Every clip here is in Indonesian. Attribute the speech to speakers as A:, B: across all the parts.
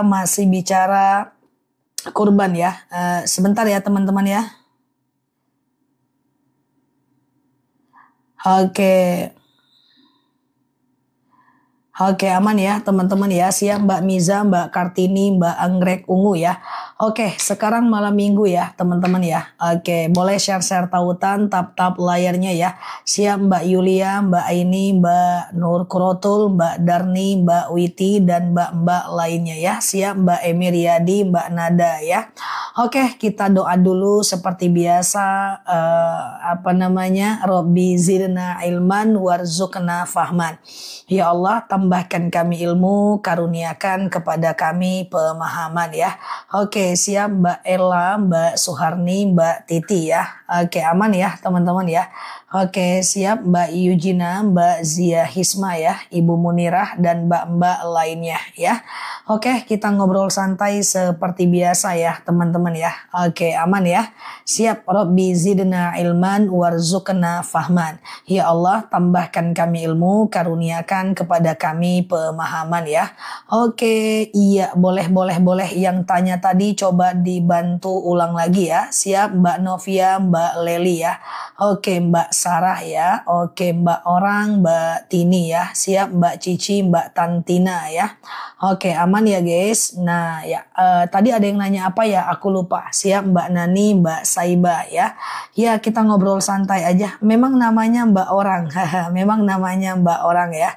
A: masih bicara kurban ya. Sebentar ya teman-teman ya. Oke. Oke, aman ya teman-teman ya. Siap Mbak Miza, Mbak Kartini, Mbak Anggrek Ungu ya. Oke, sekarang malam minggu ya teman-teman ya. Oke, boleh share-share tautan, tap-tap layarnya ya. Siap Mbak Yulia, Mbak Aini, Mbak Nur Kurotul, Mbak Darni, Mbak Witi, dan Mbak-mbak lainnya ya. Siap Mbak Emiriadi, Mbak Nada ya. Oke, kita doa dulu seperti biasa. Robbi zidna ilman warzuqna fahman. Ya Allah, tambahkan kami ilmu, karuniakan kepada kami pemahaman ya. Oke, siap Mbak Ella, Mbak Suharni, Mbak Titi ya. Oke, aman ya teman-teman ya. Oke, siap Mbak Yujina, Mbak Zia Hisma ya, Ibu Munirah, dan mbak-mbak lainnya ya. Oke, kita ngobrol santai seperti biasa ya teman-teman ya. Oke, aman ya. Siap, Rabbi zidna ilman warzuqna fahman. Ya Allah, tambahkan kami ilmu, karuniakan kepada kami pemahaman ya. Oke, iya, boleh. Yang tanya tadi coba dibantu ulang lagi ya. Siap Mbak Novia, Mbak Leli ya. Oke, Mbak Sarah ya. Oke, Mbak Orang, Mbak Tini ya. Siap Mbak Cici, Mbak Tantina ya. Oke, aman ya guys. Nah ya, tadi ada yang nanya apa ya, aku lupa. Siap Mbak Nani, Mbak Saiba ya. Ya, kita ngobrol santai aja. Memang namanya Mbak Orang. Memang namanya Mbak Orang ya.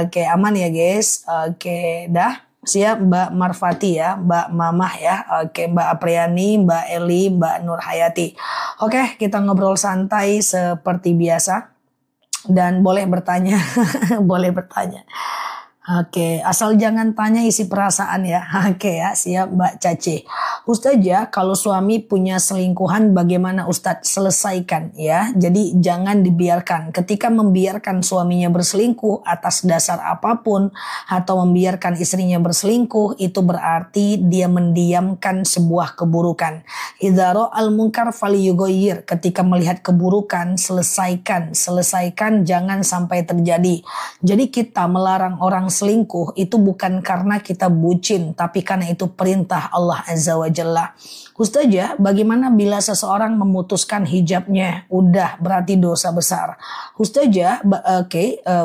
A: Oke, aman ya guys. Oke, dah. Siap Mbak Marfati ya, Mbak Mamah ya. Oke, Mbak Apriani, Mbak Eli, Mbak Nur Hayati. Oke, kita ngobrol santai seperti biasa. Dan boleh bertanya. Boleh bertanya. Oke, asal jangan tanya isi perasaan ya. Oke ya, siap Mbak Caci. Ustazah, kalau suami punya selingkuhan bagaimana Ustadz? Selesaikan ya. Jadi jangan dibiarkan. Ketika membiarkan suaminya berselingkuh atas dasar apapun atau membiarkan istrinya berselingkuh, itu berarti dia mendiamkan sebuah keburukan. Idza ra'al munkar falyughayyir. Ketika melihat keburukan, selesaikan, jangan sampai terjadi. Jadi kita melarang orang selingkuh itu bukan karena kita bucin, tapi karena itu perintah Allah Azza wa Jalla. Ustazah, bagaimana bila seseorang memutuskan hijabnya? Udah, berarti dosa besar. Ustazah,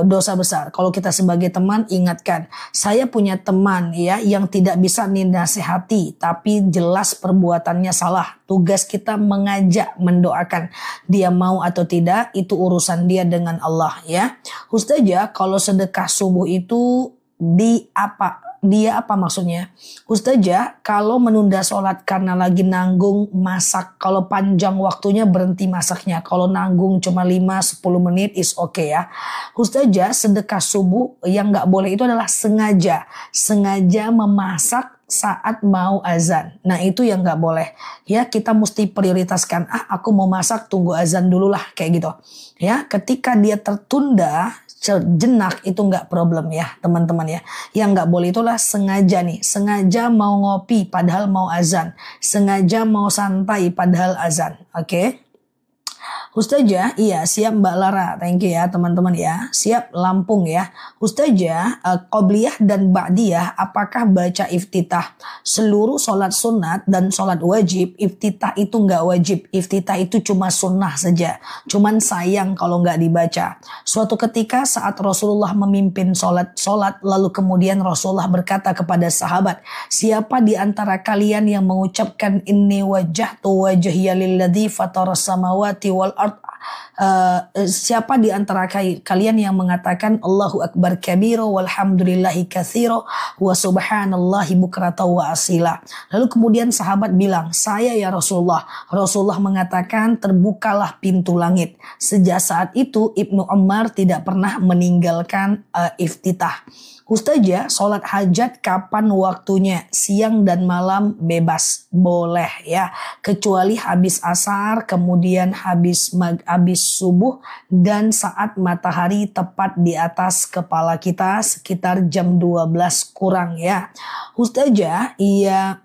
A: dosa besar. Kalau kita sebagai teman, ingatkan. Saya punya teman ya yang tidak bisa dinasehati, tapi jelas perbuatannya salah. Tugas kita mengajak, mendoakan. Dia mau atau tidak, itu urusan dia dengan Allah ya. Ustazah, kalau sedekah subuh itu dia apa maksudnya? Ustazah, kalau menunda sholat karena lagi nanggung masak, kalau panjang waktunya berhenti masaknya. Kalau nanggung cuma 5-10 menit is okay ya. Ustazah, sedekah subuh yang gak boleh itu adalah sengaja memasak saat mau azan. Nah itu yang gak boleh. Ya, kita mesti prioritaskan. Aku mau masak, tunggu azan dulu lah, kayak gitu. Ya, ketika dia tertunda sejenak itu nggak problem ya teman-teman ya. Yang nggak boleh itulah sengaja sengaja mau ngopi padahal mau azan, sengaja mau santai padahal azan. Oke. Ustazah, iya siap Mbak Lara, thank you ya teman-teman ya. Siap Lampung ya. Ustazah, qobliyah dan ba'diyah apakah baca iftitah? Seluruh sholat sunat dan sholat wajib, iftitah itu nggak wajib. Iftitah itu cuma sunnah saja. Cuman sayang kalau nggak dibaca. Suatu ketika saat Rasulullah memimpin sholat lalu kemudian Rasulullah berkata kepada sahabat, siapa di antara kalian yang mengucapkan inni wajjahtu wajhiya lilladzi fataras samawati wal ard, siapa di antara kalian yang mengatakan Allahu Akbar kabiro walhamdulillahi katsiro wa subhanallahi bukrata wa asila. Lalu kemudian sahabat bilang, saya ya Rasulullah. Rasulullah mengatakan terbukalah pintu langit. Sejak saat itu Ibnu Umar tidak pernah meninggalkan iftitah. Ustazah, sholat hajat kapan waktunya? Siang dan malam bebas, boleh ya. Kecuali habis asar, kemudian habis subuh, dan saat matahari tepat di atas kepala kita sekitar jam 12 kurang ya. Ustazah, iya,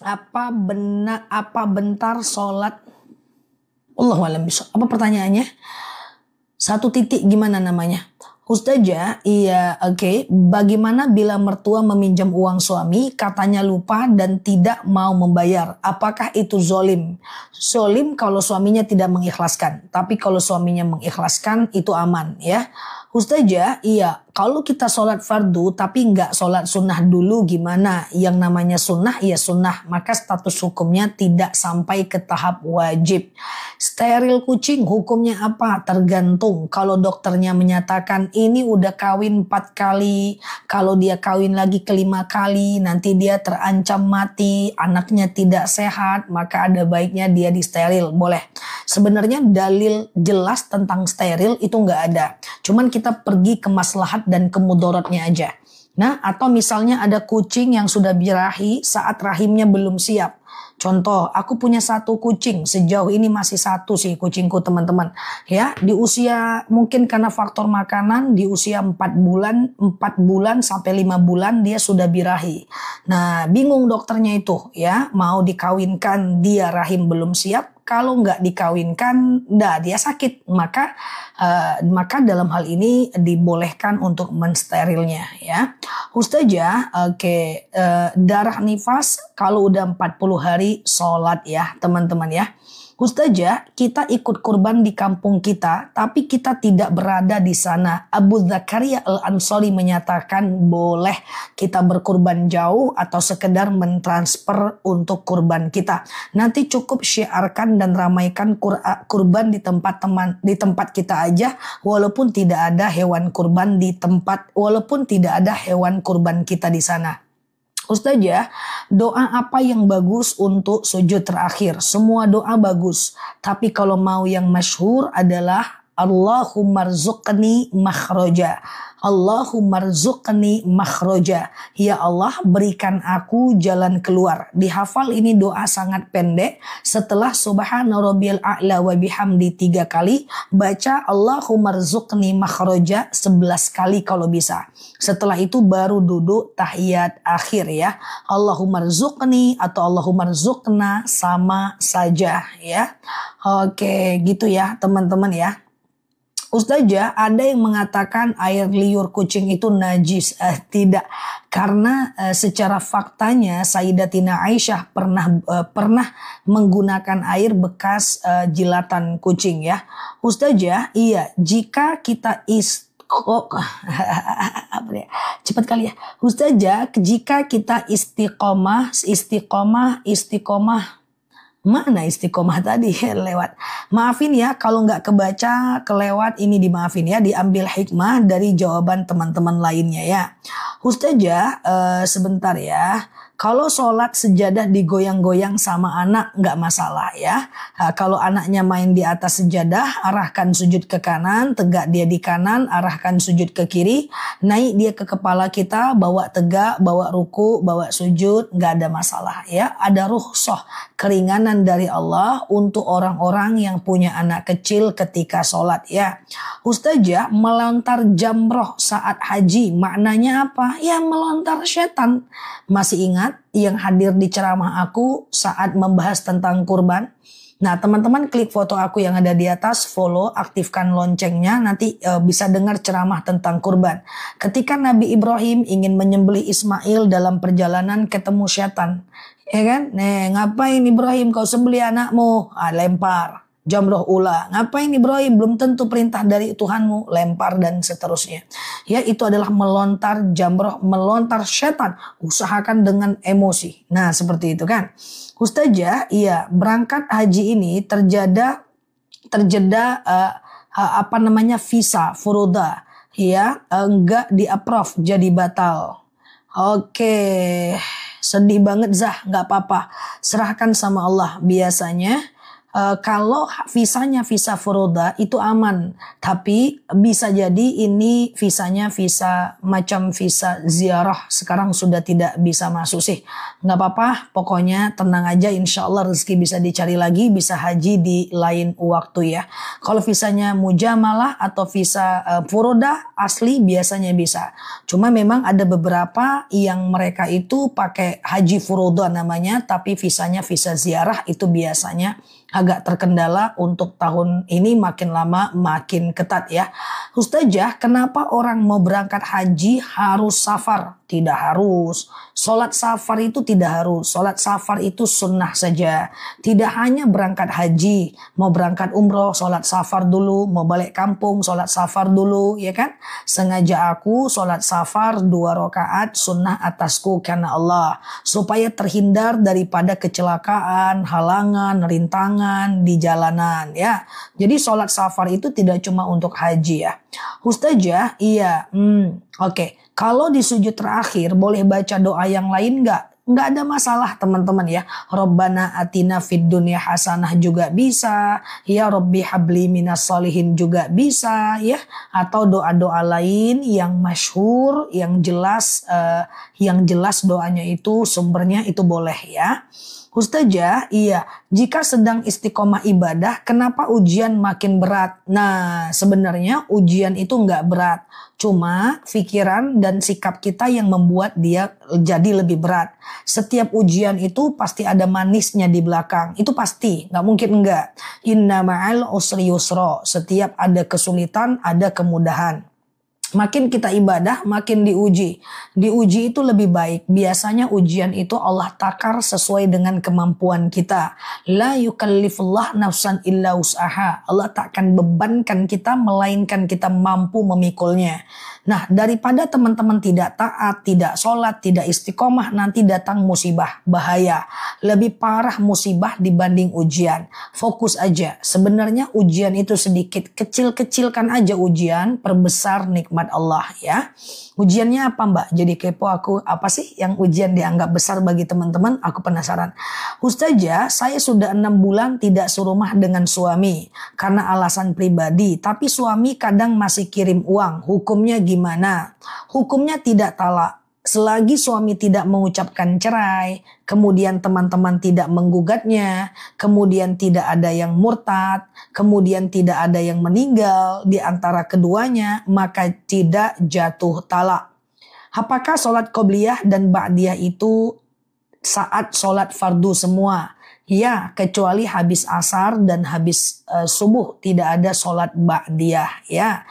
A: apa bentar sholat? Allahualam bishawab. Apa pertanyaannya? Satu titik gimana namanya? Ustazah, iya, oke. Bagaimana bila mertua meminjam uang suami, katanya lupa dan tidak mau membayar? Apakah itu zolim? Zolim kalau suaminya tidak mengikhlaskan. Tapi kalau suaminya mengikhlaskan, itu aman ya. Ustazah, iya. Kalau kita sholat fardu tapi nggak sholat sunnah dulu gimana? Yang namanya sunnah ya sunnah. Maka status hukumnya tidak sampai ke tahap wajib. Steril kucing hukumnya apa? Tergantung. Kalau dokternya menyatakan ini udah kawin 4 kali. Kalau dia kawin lagi ke-5 kali nanti dia terancam mati. Anaknya tidak sehat. Maka ada baiknya dia di steril. Boleh. Sebenarnya dalil jelas tentang steril itu nggak ada. Cuman kita pergi ke maslahat dan kemudaratnya aja. Nah, atau misalnya ada kucing yang sudah birahi saat rahimnya belum siap. Contoh, aku punya 1 kucing, sejauh ini masih 1 sih kucingku teman-teman. Ya, di usia mungkin karena faktor makanan di usia 4 bulan sampai 5 bulan dia sudah birahi. Nah, bingung dokternya itu ya, mau dikawinkan dia rahim belum siap. Kalau nggak dikawinkan, dia sakit. Maka dalam hal ini dibolehkan untuk mensterilnya ya. Ustazah, oke, darah nifas kalau udah 40 hari sholat ya teman-teman ya. Ustazah, kita ikut kurban di kampung kita, tapi kita tidak berada di sana. Abu Zakaria Al-Ansari menyatakan boleh kita berkurban jauh atau sekedar mentransfer untuk kurban kita. Nanti cukup syiarkan dan ramaikan kurban di tempat kita aja, walaupun tidak ada hewan kurban kita di sana. Ustazah, doa apa yang bagus untuk sujud terakhir? Semua doa bagus. Tapi kalau mau yang masyhur adalah Allahumma rzuqni makhraja. Allahumma rzuqni makhraja. Ya Allah, berikan aku jalan keluar. Dihafal ini doa sangat pendek. Setelah subhana rabbiyal a'la wa bihamdi 3 kali, baca Allahumma rzuqni makhraja 11 kali kalau bisa. Setelah itu baru duduk tahiyat akhir ya. Allahumma rzuqni atau Allahumma rzuqna sama saja ya. Oke, gitu ya teman-teman ya. Ustazah, ada yang mengatakan air liur kucing itu najis. Tidak, karena secara faktanya Sayyidatina Aisyah pernah menggunakan air bekas jilatan kucing ya. Ustazah, iya, jika kita cepat kali ya. Ustazah, jika kita istiqomah, mana istiqomah tadi lewat. Maafin ya kalau nggak kebaca kelewat, ini dimaafin ya, diambil hikmah dari jawaban teman-teman lainnya ya. Ustazah, sebentar ya. Kalau sholat sejadah digoyang-goyang sama anak nggak masalah ya. Kalau anaknya main di atas sejadah, arahkan sujud ke kanan, tegak dia di kanan, arahkan sujud ke kiri, naik dia ke kepala kita, bawa tegak, bawa ruku, bawa sujud, nggak ada masalah ya. Ada rukhsah, keringanan dari Allah untuk orang-orang yang punya anak kecil ketika sholat ya. Ustazah, melontar jamroh saat haji maknanya apa? Ya melontar setan. Masih ingat yang hadir di ceramah aku saat membahas tentang kurban? Nah, teman-teman klik foto aku yang ada di atas, follow, aktifkan loncengnya, nanti bisa dengar ceramah tentang kurban. Ketika Nabi Ibrahim ingin menyembelih Ismail dalam perjalanan ketemu setan, ya kan? Ngapain Ibrahim kau sembelih anakmu? Lempar jamroh ula. Ngapain Ibrahim? Belum tentu perintah dari Tuhanmu. Lempar dan seterusnya. Ya, itu adalah melontar jamroh, melontar setan. Usahakan dengan emosi. Nah, seperti itu kan. Ustazah, iya, berangkat haji ini terjeda visa furoda. Ya, enggak di-approve jadi batal. Oke, sedih banget Zah, nggak apa-apa. Serahkan sama Allah. Biasanya kalau visanya visa furoda itu aman, tapi bisa jadi ini visanya visa macam visa ziarah, sekarang sudah tidak bisa masuk sih. Nggak apa-apa, pokoknya tenang aja, insya Allah rezeki bisa dicari lagi, bisa haji di lain waktu ya. Kalau visanya mujamalah atau visa furoda asli biasanya bisa. Cuma memang ada beberapa yang mereka itu pakai haji furoda namanya, tapi visanya visa ziarah itu biasanya agak terkendala untuk tahun ini, makin lama makin ketat ya. Ustazah, kenapa orang mau berangkat haji harus safar? Tidak harus. Sholat safar itu tidak harus. Sholat safar itu sunnah saja. Tidak hanya berangkat haji, mau berangkat umroh, sholat safar dulu, mau balik kampung, sholat safar dulu, ya kan? Sengaja aku sholat safar 2 rakaat sunnah atasku karena Allah, supaya terhindar daripada kecelakaan, halangan, rintangan di jalanan, ya. Jadi sholat safar itu tidak cuma untuk haji ya. Ustazah, iya, oke. Kalau di sujud terakhir boleh baca doa yang lain nggak? Nggak ada masalah teman-teman ya. Rabbana atina fid dunya hasanah juga bisa. Ya Rabbi habli minas solihin juga bisa ya. Atau doa-doa lain yang masyhur, yang jelas doanya itu sumbernya itu boleh ya. Ustazah, iya, jika sedang istiqomah ibadah, kenapa ujian makin berat? Nah, sebenarnya ujian itu nggak berat. Cuma pikiran dan sikap kita yang membuat dia jadi lebih berat. Setiap ujian itu pasti ada manisnya di belakang. Itu pasti, nggak mungkin enggak. Inna ma'al usri yusra. Setiap ada kesulitan, ada kemudahan. Makin kita ibadah, makin diuji. Diuji itu lebih baik. Biasanya ujian itu Allah takar sesuai dengan kemampuan kita. La yukallifullah nafsan illa wus'aha. Allah tak akan bebankan kita, melainkan kita mampu memikulnya. Nah, daripada teman-teman tidak taat, tidak sholat, tidak istiqomah, nanti datang musibah, bahaya. Lebih parah musibah dibanding ujian. Fokus aja. Sebenarnya ujian itu sedikit. Kecil-kecilkan aja ujian, perbesar nikmat Allah ya. Ujiannya apa Mbak? Jadi kepo aku, apa sih yang ujian dianggap besar bagi teman-teman? Aku penasaran. Ustazah, saya sudah 6 bulan tidak serumah dengan suami karena alasan pribadi, tapi suami kadang masih kirim uang. Hukumnya gimana? Hukumnya tidak talak. Selagi suami tidak mengucapkan cerai, kemudian teman-teman tidak menggugatnya, kemudian tidak ada yang murtad, kemudian tidak ada yang meninggal di antara keduanya, maka tidak jatuh talak. Apakah sholat qobliyah dan ba'diyah itu saat sholat fardu semua? Ya, kecuali habis asar dan habis subuh tidak ada sholat ba'diyah ya.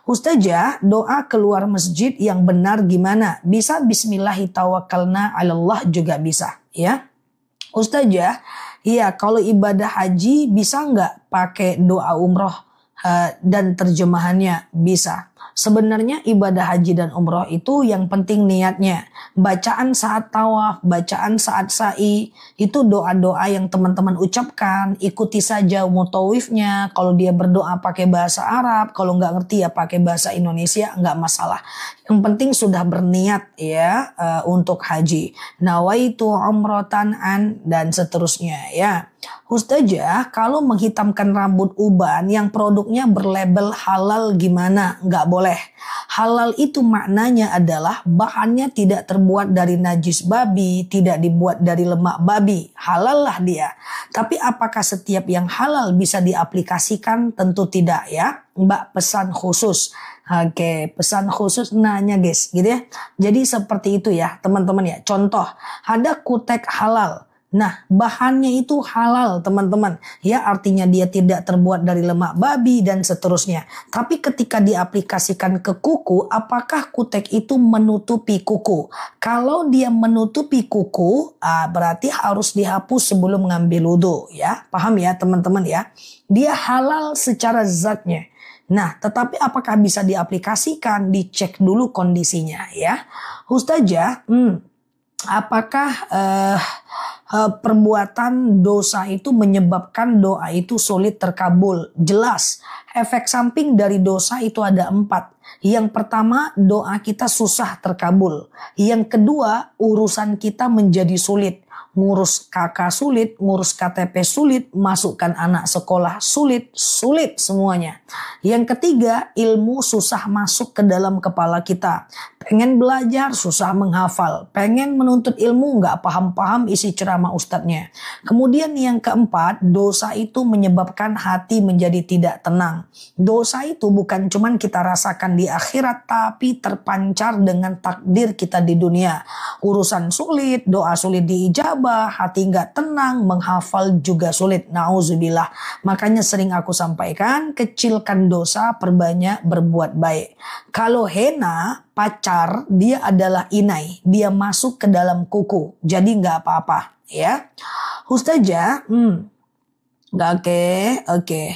A: Ustazah, doa keluar masjid yang benar gimana? Bisa bismillahi tawakkalna 'alallah juga bisa ya. Ustazah, iya kalau ibadah haji bisa nggak pakai doa umroh dan terjemahannya? Bisa. Sebenarnya ibadah haji dan umroh itu yang penting niatnya. Bacaan saat tawaf, bacaan saat sa'i, itu doa-doa yang teman-teman ucapkan. Ikuti saja mutawifnya. Kalau dia berdoa pakai bahasa Arab, kalau nggak ngerti ya pakai bahasa Indonesia, nggak masalah. Yang penting sudah berniat ya untuk haji. Nawaitu umrotan an dan seterusnya ya. Ustazah, kalau menghitamkan rambut uban yang produknya berlabel halal gimana? Nggak boleh. Halal itu maknanya adalah bahannya tidak terbuat dari najis babi, tidak dibuat dari lemak babi. Halal lah dia. Tapi apakah setiap yang halal bisa diaplikasikan? Tentu tidak ya. Mbak pesan khusus. Oke, pesan khusus nanya guys gitu ya. Jadi seperti itu ya teman-teman ya. Contoh, ada kutek halal. Nah, bahannya itu halal teman-teman. Ya, artinya dia tidak terbuat dari lemak babi dan seterusnya. Tapi ketika diaplikasikan ke kuku, apakah kutek itu menutupi kuku? Kalau dia menutupi kuku, berarti harus dihapus sebelum mengambil wudhu. Ya, paham ya teman-teman ya? Dia halal secara zatnya. Nah, tetapi apakah bisa diaplikasikan? Dicek dulu kondisinya ya. Ustazah, apakah perbuatan dosa itu menyebabkan doa itu sulit terkabul? Jelas, efek samping dari dosa itu ada 4. Yang pertama, doa kita susah terkabul. Yang kedua, urusan kita menjadi sulit. Ngurus kakak sulit, ngurus KTP sulit, masukkan anak sekolah sulit semuanya. Yang ketiga, ilmu susah masuk ke dalam kepala kita. Pengen belajar, susah menghafal. Pengen menuntut ilmu, nggak paham-paham isi ceramah ustadznya. Kemudian yang keempat, dosa itu menyebabkan hati menjadi tidak tenang. tenang. Dosa itu bukan cuman kita rasakan di akhirat, tapi terpancar dengan takdir kita di dunia. Urusan sulit, doa sulit diijabah, hati nggak tenang, menghafal juga sulit. Nauzubillah. Makanya sering aku sampaikan, kecilkan dosa, perbanyak berbuat baik. Kalau henna, pacar, dia adalah inai. Dia masuk ke dalam kuku. Jadi nggak apa-apa. Ya, Ustazah, oke.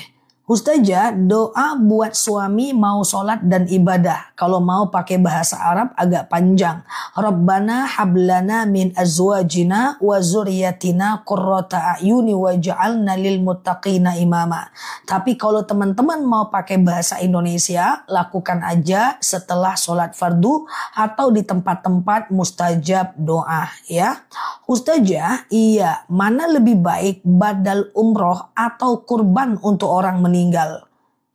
A: Ustazah, doa buat suami mau sholat dan ibadah. Kalau mau pakai bahasa Arab agak panjang. Rabbana hablana min azwajina wa zuriyatina qurrata a'yuni waj'alna lil muttaqina imama. Tapi kalau teman-teman mau pakai bahasa Indonesia, lakukan aja setelah sholat fardu atau di tempat-tempat mustajab doa ya. Ustazah, iya, mana lebih baik badal umroh atau kurban untuk orang meninggal?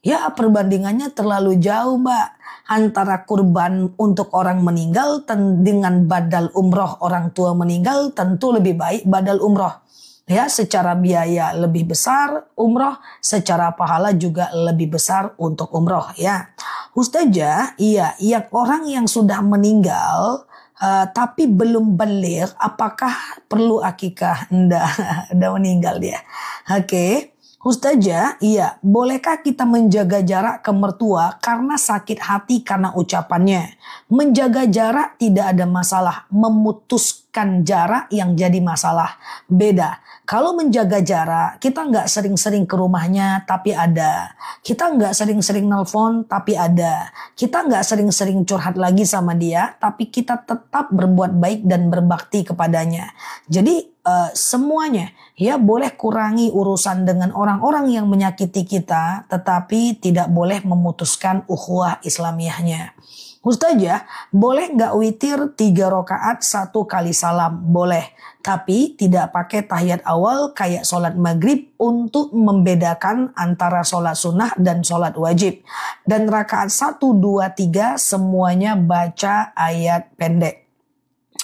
A: Ya, perbandingannya terlalu jauh, Mbak. Antara kurban untuk orang meninggal dengan badal umroh orang tua meninggal, tentu lebih baik badal umroh. Ya, secara biaya lebih besar umroh, secara pahala juga lebih besar untuk umroh ya. Ustazah, iya, yang orang yang sudah meninggal tapi belum balik, apakah perlu akikah? Nggak, udah meninggal dia. Oke. Ustazah, iya, bolehkah kita menjaga jarak ke mertua karena sakit hati karena ucapannya? Menjaga jarak tidak ada masalah, memutuskan jarak yang jadi masalah. Beda. Kalau menjaga jarak, kita nggak sering-sering ke rumahnya, tapi ada. Kita nggak sering-sering nelpon, tapi ada. Kita nggak sering-sering curhat lagi sama dia, tapi kita tetap berbuat baik dan berbakti kepadanya. Jadi semuanya ya, boleh kurangi urusan dengan orang-orang yang menyakiti kita, tetapi tidak boleh memutuskan ukhuwah Islamiyahnya. Ustazah, boleh nggak witir 3 rakaat 1 kali salam? Boleh. Tapi tidak pakai tahiyat awal kayak sholat maghrib untuk membedakan antara sholat sunnah dan sholat wajib. Dan rakaat 1, 2, 3 semuanya baca ayat pendek.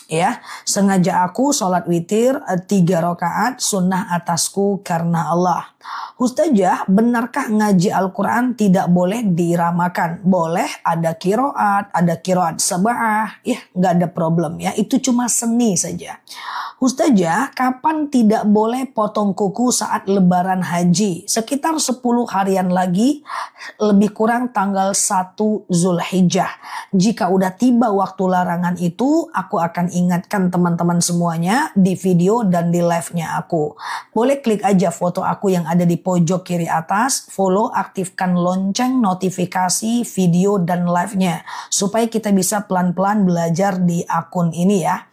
A: Ya, sengaja aku sholat witir 3 rakaat sunnah atasku karena Allah. Ustazah, benarkah ngaji Al-Quran tidak boleh diiramakan? Boleh, ada kiroat sab'ah, ya nggak ada problem ya, itu cuma seni saja. Ustazah, kapan tidak boleh potong kuku saat lebaran haji? Sekitar 10 harian lagi, lebih kurang tanggal 1 Zulhijjah. Jika udah tiba waktu larangan itu, aku akan ingatkan teman-teman semuanya di video dan di live-nya aku. Boleh klik aja foto aku yang ada di pojok kiri atas, follow, aktifkan lonceng notifikasi video dan live-nya, supaya kita bisa pelan-pelan belajar di akun ini ya.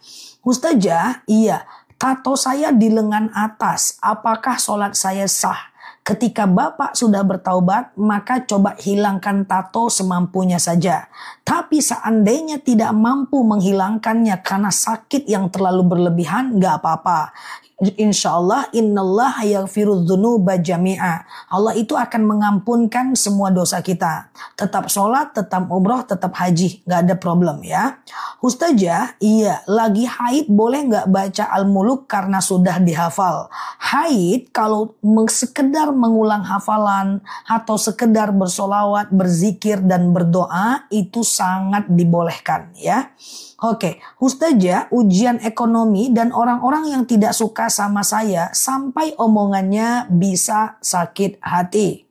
A: Ustazah, iya, tato saya di lengan atas, apakah sholat saya sah? Ketika Bapak sudah bertaubat, maka coba hilangkan tato semampunya saja. Tapi seandainya tidak mampu menghilangkannya karena sakit yang terlalu berlebihan, nggak apa-apa. Insya Allah, innallaha yaghfiru dzunuba jami'a. Allah itu akan mengampunkan semua dosa kita. Tetap sholat, tetap umroh, tetap haji. Nggak ada problem ya. Ustazah, iya, lagi haid boleh nggak baca Al-Muluk karena sudah dihafal? Haid kalau sekedar mengulang hafalan atau sekedar bersolawat, berzikir dan berdoa itu sangat dibolehkan ya. Oke, Ustazah, ujian ekonomi dan orang-orang yang tidak suka sama saya sampai omongannya bisa sakit hati.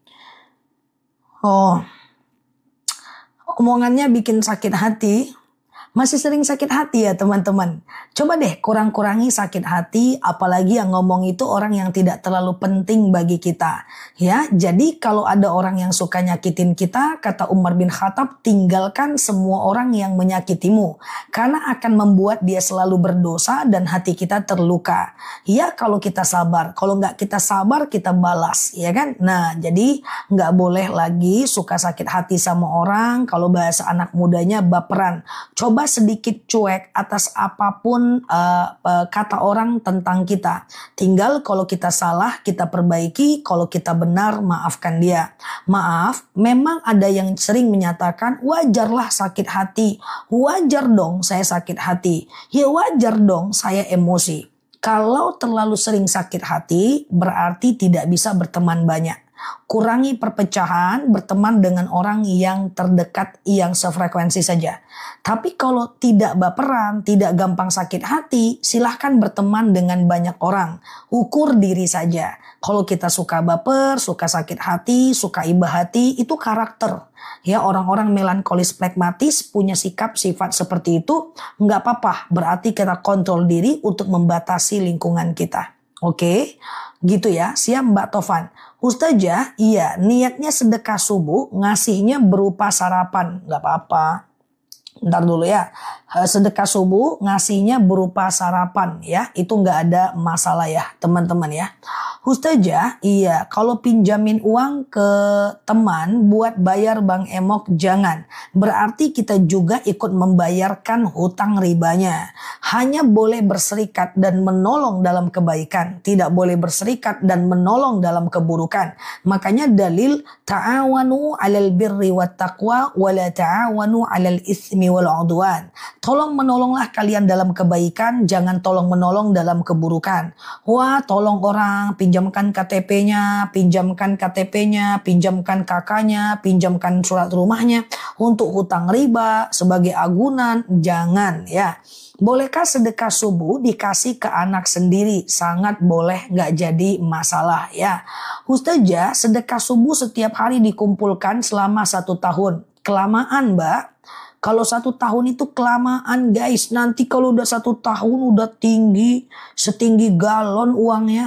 A: Oh, omongannya bikin sakit hati. Masih sering sakit hati ya teman-teman. Coba deh kurang-kurangi sakit hati, apalagi yang ngomong itu orang yang tidak terlalu penting bagi kita. Ya, jadi kalau ada orang yang suka nyakitin kita, kata Umar bin Khattab, tinggalkan semua orang yang menyakitimu. Karena akan membuat dia selalu berdosa dan hati kita terluka. Ya, kalau kita sabar. Kalau nggak kita sabar, kita balas. Ya kan? Nah, jadi nggak boleh lagi suka sakit hati sama orang. Kalau bahasa anak mudanya baperan. Coba sedikit cuek atas apapun kata orang tentang kita. Tinggal kalau kita salah, kita perbaiki. Kalau kita benar, maafkan dia. Maaf, memang ada yang sering menyatakan, wajarlah sakit hati. Wajar dong saya sakit hati. Ya wajar dong saya emosi. Kalau terlalu sering sakit hati, berarti tidak bisa berteman banyak. Kurangi perpecahan, berteman dengan orang yang terdekat yang sefrekuensi saja. Tapi kalau tidak baperan, tidak gampang sakit hati, silahkan berteman dengan banyak orang. Ukur diri saja. Kalau kita suka baper, suka sakit hati, suka iba hati, itu karakter. Ya, orang-orang melankolis pragmatis punya sikap sifat seperti itu, nggak apa-apa. Berarti kita kontrol diri untuk membatasi lingkungan kita. Oke, gitu ya. Siap Mbak Tovan. Ustazah, iya niatnya sedekah subuh, ngasihnya berupa sarapan. Nggak apa-apa. Ntar dulu ya. Sedekah subuh ngasihnya berupa sarapan ya. Itu nggak ada masalah ya teman-teman ya. Ustazah, iya kalau pinjamin uang ke teman buat bayar Bang Emok jangan. Berarti kita juga ikut membayarkan hutang ribanya. Hanya boleh berserikat dan menolong dalam kebaikan. Tidak boleh berserikat dan menolong dalam keburukan. Makanya dalil ta'awanu 'alal birri wat taqwa wa la ta'awanu 'alal itsmi wal 'udwan. Tolong menolonglah kalian dalam kebaikan, jangan tolong menolong dalam keburukan. Wah, tolong orang, pinjamkan KTP-nya, pinjamkan KTP-nya, pinjamkan kakaknya, pinjamkan surat rumahnya untuk hutang riba sebagai agunan, jangan ya. Bolehkah sedekah subuh dikasih ke anak sendiri? Sangat boleh, nggak jadi masalah ya. Ustazah, sedekah subuh setiap hari dikumpulkan selama 1 tahun. Kelamaan Mbak. Kalau 1 tahun itu kelamaan guys. Nanti kalau udah 1 tahun udah tinggi. Setinggi galon uangnya.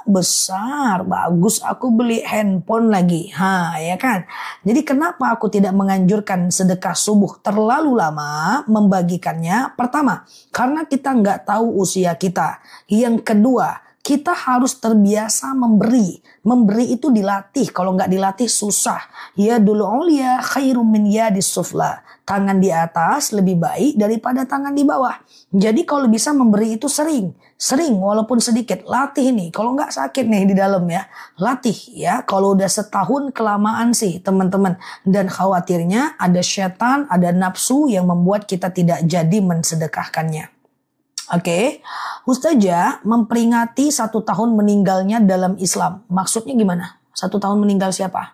A: Besar. Bagus aku beli handphone lagi. Ya kan. Jadi kenapa aku tidak menganjurkan sedekah subuh terlalu lama membagikannya? Pertama, karena kita nggak tahu usia kita. Yang kedua, kita harus terbiasa memberi. Memberi itu dilatih. Kalau nggak dilatih susah. Ya dulu ulia khairum min yadis sufla. Tangan di atas lebih baik daripada tangan di bawah. Jadi kalau bisa memberi itu sering. Sering walaupun sedikit. Latih nih. Kalau nggak sakit nih di dalam ya. Latih ya. Kalau udah setahun kelamaan sih teman-teman. Dan khawatirnya ada setan, ada nafsu yang membuat kita tidak jadi mensedekahkannya. Oke. Ustazah, memperingati 1 tahun meninggalnya dalam Islam. Maksudnya gimana? 1 tahun meninggal siapa?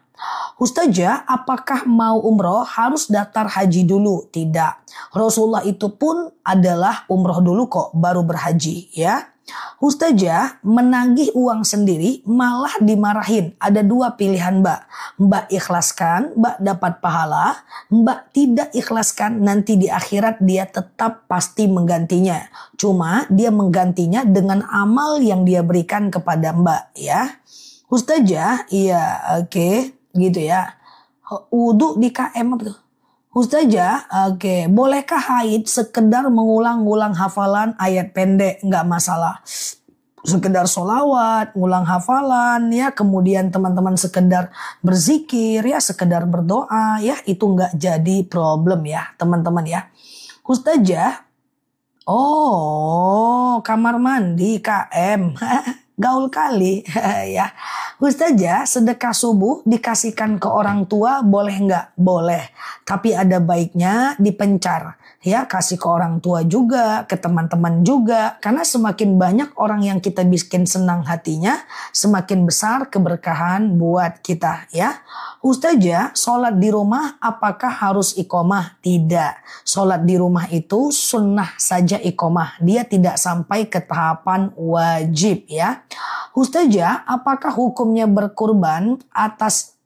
A: Ustazah, apakah mau umroh harus daftar haji dulu? Tidak. Rasulullah itu pun adalah umroh dulu kok, baru berhaji ya. Ustazah, menagih uang sendiri malah dimarahin. Ada 2 pilihan Mbak. Mbak ikhlaskan, Mbak dapat pahala. Mbak tidak ikhlaskan, nanti di akhirat dia tetap pasti menggantinya. Cuma dia menggantinya dengan amal yang dia berikan kepada Mbak ya. Ustazah, iya oke. Gitu ya. Wudhu di KM apa tuh? Ustazah, oke. Bolehkah haid sekedar mengulang-ulang hafalan ayat pendek? Nggak masalah. Sekedar sholawat, ngulang hafalan ya. Kemudian teman-teman sekedar berzikir ya. Sekedar berdoa ya. Itu nggak jadi problem ya teman-teman ya. Ustazah, oh kamar mandi KM. Gaul kali ya. Ustazah, sedekah subuh dikasihkan ke orang tua boleh nggak? Boleh. Tapi ada baiknya dipencar. Ya, kasih ke orang tua juga, ke teman-teman juga. Karena semakin banyak orang yang kita bikin senang hatinya, semakin besar keberkahan buat kita ya. Ustazah, sholat di rumah apakah harus iqomah? Tidak. Sholat di rumah itu sunnah saja iqomah. Dia tidak sampai ke tahapan wajib ya. Ustazah, apakah hukumnya berkurban atas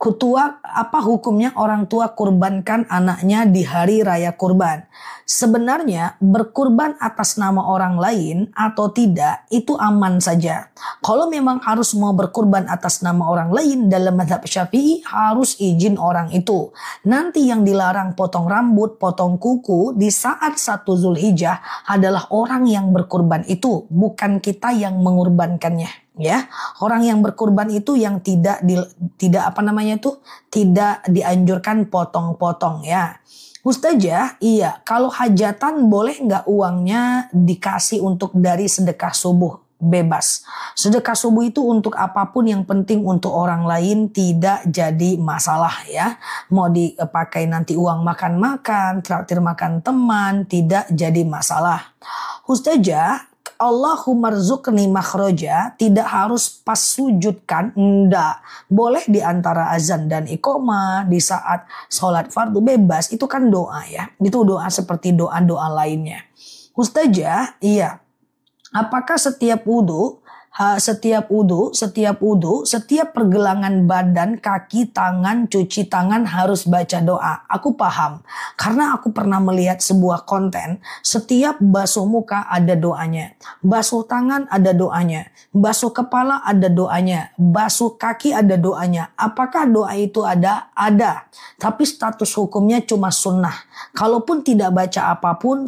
A: apa hukumnya orang tua kurbankan anaknya di hari raya kurban? Sebenarnya berkurban atas nama orang lain atau tidak itu aman saja. Kalau memang harus mau berkurban atas nama orang lain dalam mazhab Syafi'i harus izin orang itu. Nanti yang dilarang potong rambut, potong kuku di saat 1 Zulhijjah adalah orang yang berkurban itu, bukan kita yang mengorbankannya. Ya, orang yang berkurban itu yang tidak dianjurkan potong-potong ya. Ustazah, iya, kalau hajatan boleh nggak uangnya dikasih untuk dari sedekah subuh? Bebas. Sedekah subuh itu untuk apapun yang penting untuk orang lain tidak jadi masalah ya. Mau dipakai nanti uang makan-makan, traktir makan teman, tidak jadi masalah. Ustazah, Allahumma rzuqni makhroja tidak harus pas sujud kan? Enggak. Boleh di antara azan dan iqomah, di saat sholat fardu bebas. Itu kan doa ya. Itu doa seperti doa-doa lainnya. Ustazah, iya. Apakah setiap wudu, setiap pergelangan badan, kaki, tangan, cuci tangan harus baca doa? Aku paham. Karena aku pernah melihat sebuah konten, setiap basuh muka ada doanya. Basuh tangan ada doanya. Basuh kepala ada doanya. Basuh kaki ada doanya. Apakah doa itu ada? Ada. Tapi status hukumnya cuma sunnah. Kalaupun tidak baca apapun,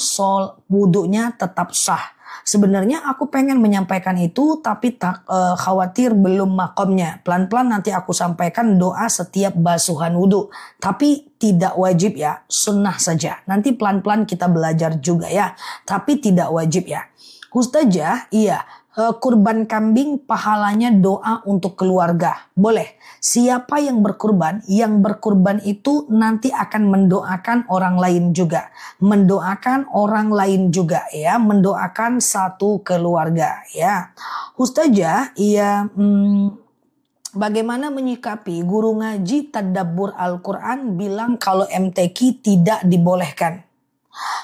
A: wudunya tetap sah. Sebenarnya aku pengen menyampaikan itu tapi tak khawatir belum makomnya. Pelan-pelan nanti aku sampaikan doa setiap basuhan wudhu. Tapi tidak wajib ya, sunnah saja. Nanti pelan-pelan kita belajar juga ya. Tapi tidak wajib ya. Ustazah, iya. Kurban kambing pahalanya doa untuk keluarga. Boleh. Siapa yang berkurban? Yang berkurban itu nanti akan mendoakan orang lain juga. Mendoakan orang lain juga ya. Mendoakan satu keluarga ya. Ustazah, iya. Bagaimana menyikapi guru ngaji tadabbur Al-Quran bilang kalau MTQ tidak dibolehkan?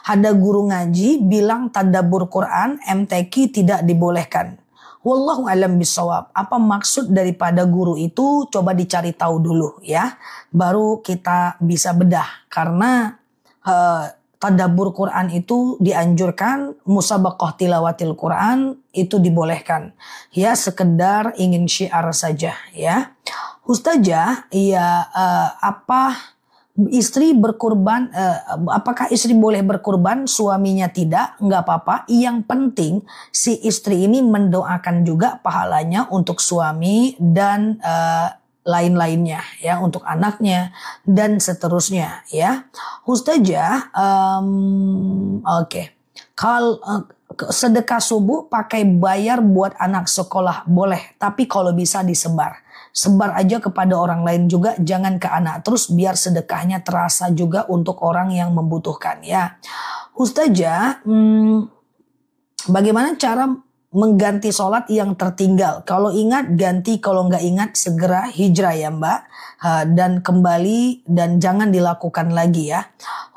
A: Ada guru ngaji bilang tadabbur Quran MTQ tidak dibolehkan. Wallahu alam bisawab. Apa maksud daripada guru itu? Coba dicari tahu dulu ya. Baru kita bisa bedah. Karena tadabbur Quran itu dianjurkan, musabaqah tilawatil Quran itu dibolehkan. Ya sekedar ingin syiar saja ya. Ustazah, ya istri berkurban, apakah istri boleh berkurban, suaminya tidak? Nggak apa-apa. Yang penting si istri ini mendoakan juga pahalanya untuk suami dan lain-lainnya ya, untuk anaknya dan seterusnya ya. Ustazah, oke. Kalau sedekah subuh pakai bayar buat anak sekolah boleh, tapi kalau bisa disebar. Sebar aja kepada orang lain juga, jangan ke anak terus biar sedekahnya terasa juga untuk orang yang membutuhkan ya. Ustazah, bagaimana cara mengganti sholat yang tertinggal? Kalau ingat ganti, kalau nggak ingat segera hijrah ya Mbak. Dan kembali dan jangan dilakukan lagi ya.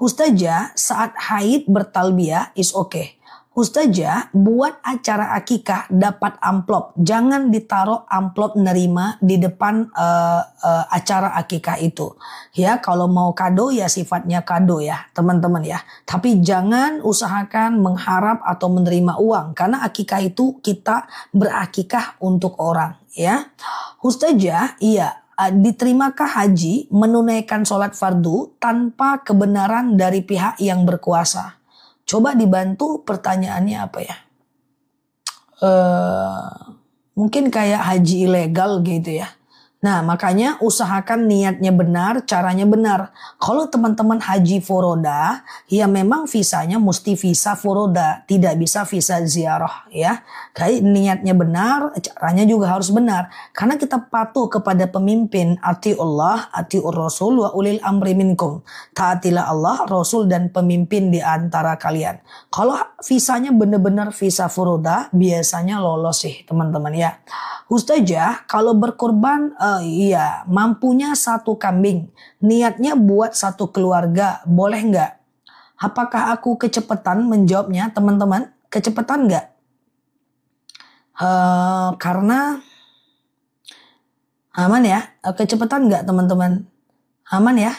A: Ustazah, saat haid bertalbiyah is okay. Ustazah, buat acara akikah dapat amplop. Jangan ditaruh amplop nerima di depan acara akikah itu. Ya, kalau mau kado ya sifatnya kado ya, teman-teman ya. Tapi jangan usahakan mengharap atau menerima uang. Karena akikah itu kita berakikah untuk orang ya. Ustazah, iya. Diterimakah haji menunaikan sholat fardu tanpa kebenaran dari pihak yang berkuasa? Coba dibantu, pertanyaannya apa ya? Mungkin kayak haji ilegal gitu ya. Nah makanya usahakan niatnya benar, caranya benar. Kalau teman-teman haji foroda, ya memang visanya mesti visa foroda. Tidak bisa visa ziarah ya. Kayak niatnya benar, caranya juga harus benar. Karena kita patuh kepada pemimpin. Atiullah, atiur rasul wa ulil amri minkum. Taatilah Allah, Rasul dan pemimpin di antara kalian. Kalau visanya benar-benar visa foroda, biasanya lolos sih teman-teman ya. Ustazah, kalau berkorban iya mampunya satu kambing, niatnya buat satu keluarga, boleh nggak? Apakah aku kecepatan menjawabnya teman-teman? Kecepatan nggak? Karena aman ya, kecepatan nggak teman-teman? Aman ya?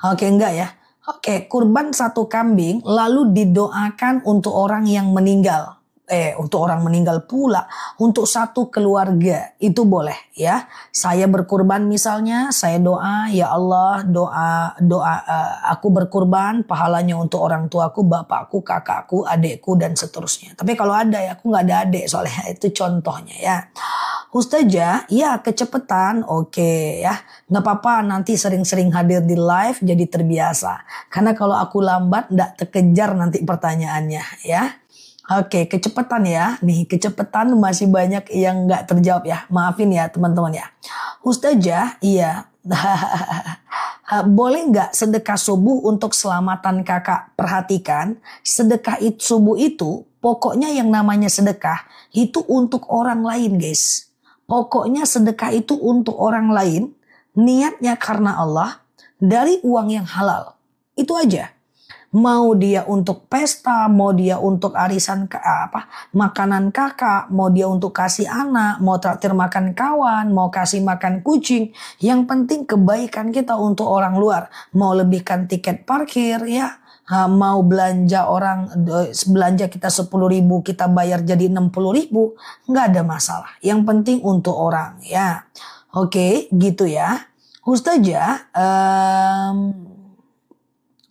A: Oke enggak ya? Oke, kurban satu kambing lalu didoakan untuk orang yang meninggal. Untuk orang meninggal pula, untuk satu keluarga itu boleh ya. Saya berkurban misalnya, saya doa, ya Allah, aku berkurban, pahalanya untuk orang tuaku, bapakku, kakakku, adekku dan seterusnya. Tapi kalau ada ya, aku nggak ada adek soalnya itu contohnya ya. Ustazah, ya kecepatan, oke ya. Nggak apa-apa, nanti sering-sering hadir di live jadi terbiasa. Karena kalau aku lambat, nggak terkejar nanti pertanyaannya ya. Oke, kecepatan ya. Nih, kecepatan masih banyak yang nggak terjawab ya. Maafin ya teman-teman ya. Ustazah, iya. Boleh nggak sedekah subuh untuk selamatan kakak? Perhatikan, sedekah subuh itu Pokoknya yang namanya sedekah itu untuk orang lain guys. Pokoknya sedekah itu untuk orang lain. Niatnya karena Allah. Dari uang yang halal. Itu aja. Mau dia untuk pesta, mau dia untuk arisan makanan kakak, mau dia untuk kasih anak, mau traktir makan kawan, mau kasih makan kucing. Yang penting kebaikan kita untuk orang luar. Mau lebihkan tiket parkir ya. Mau belanja belanja kita 10.000 kita bayar jadi 60.000, nggak ada masalah. Yang penting untuk orang ya. Oke, gitu ya. Ustazah,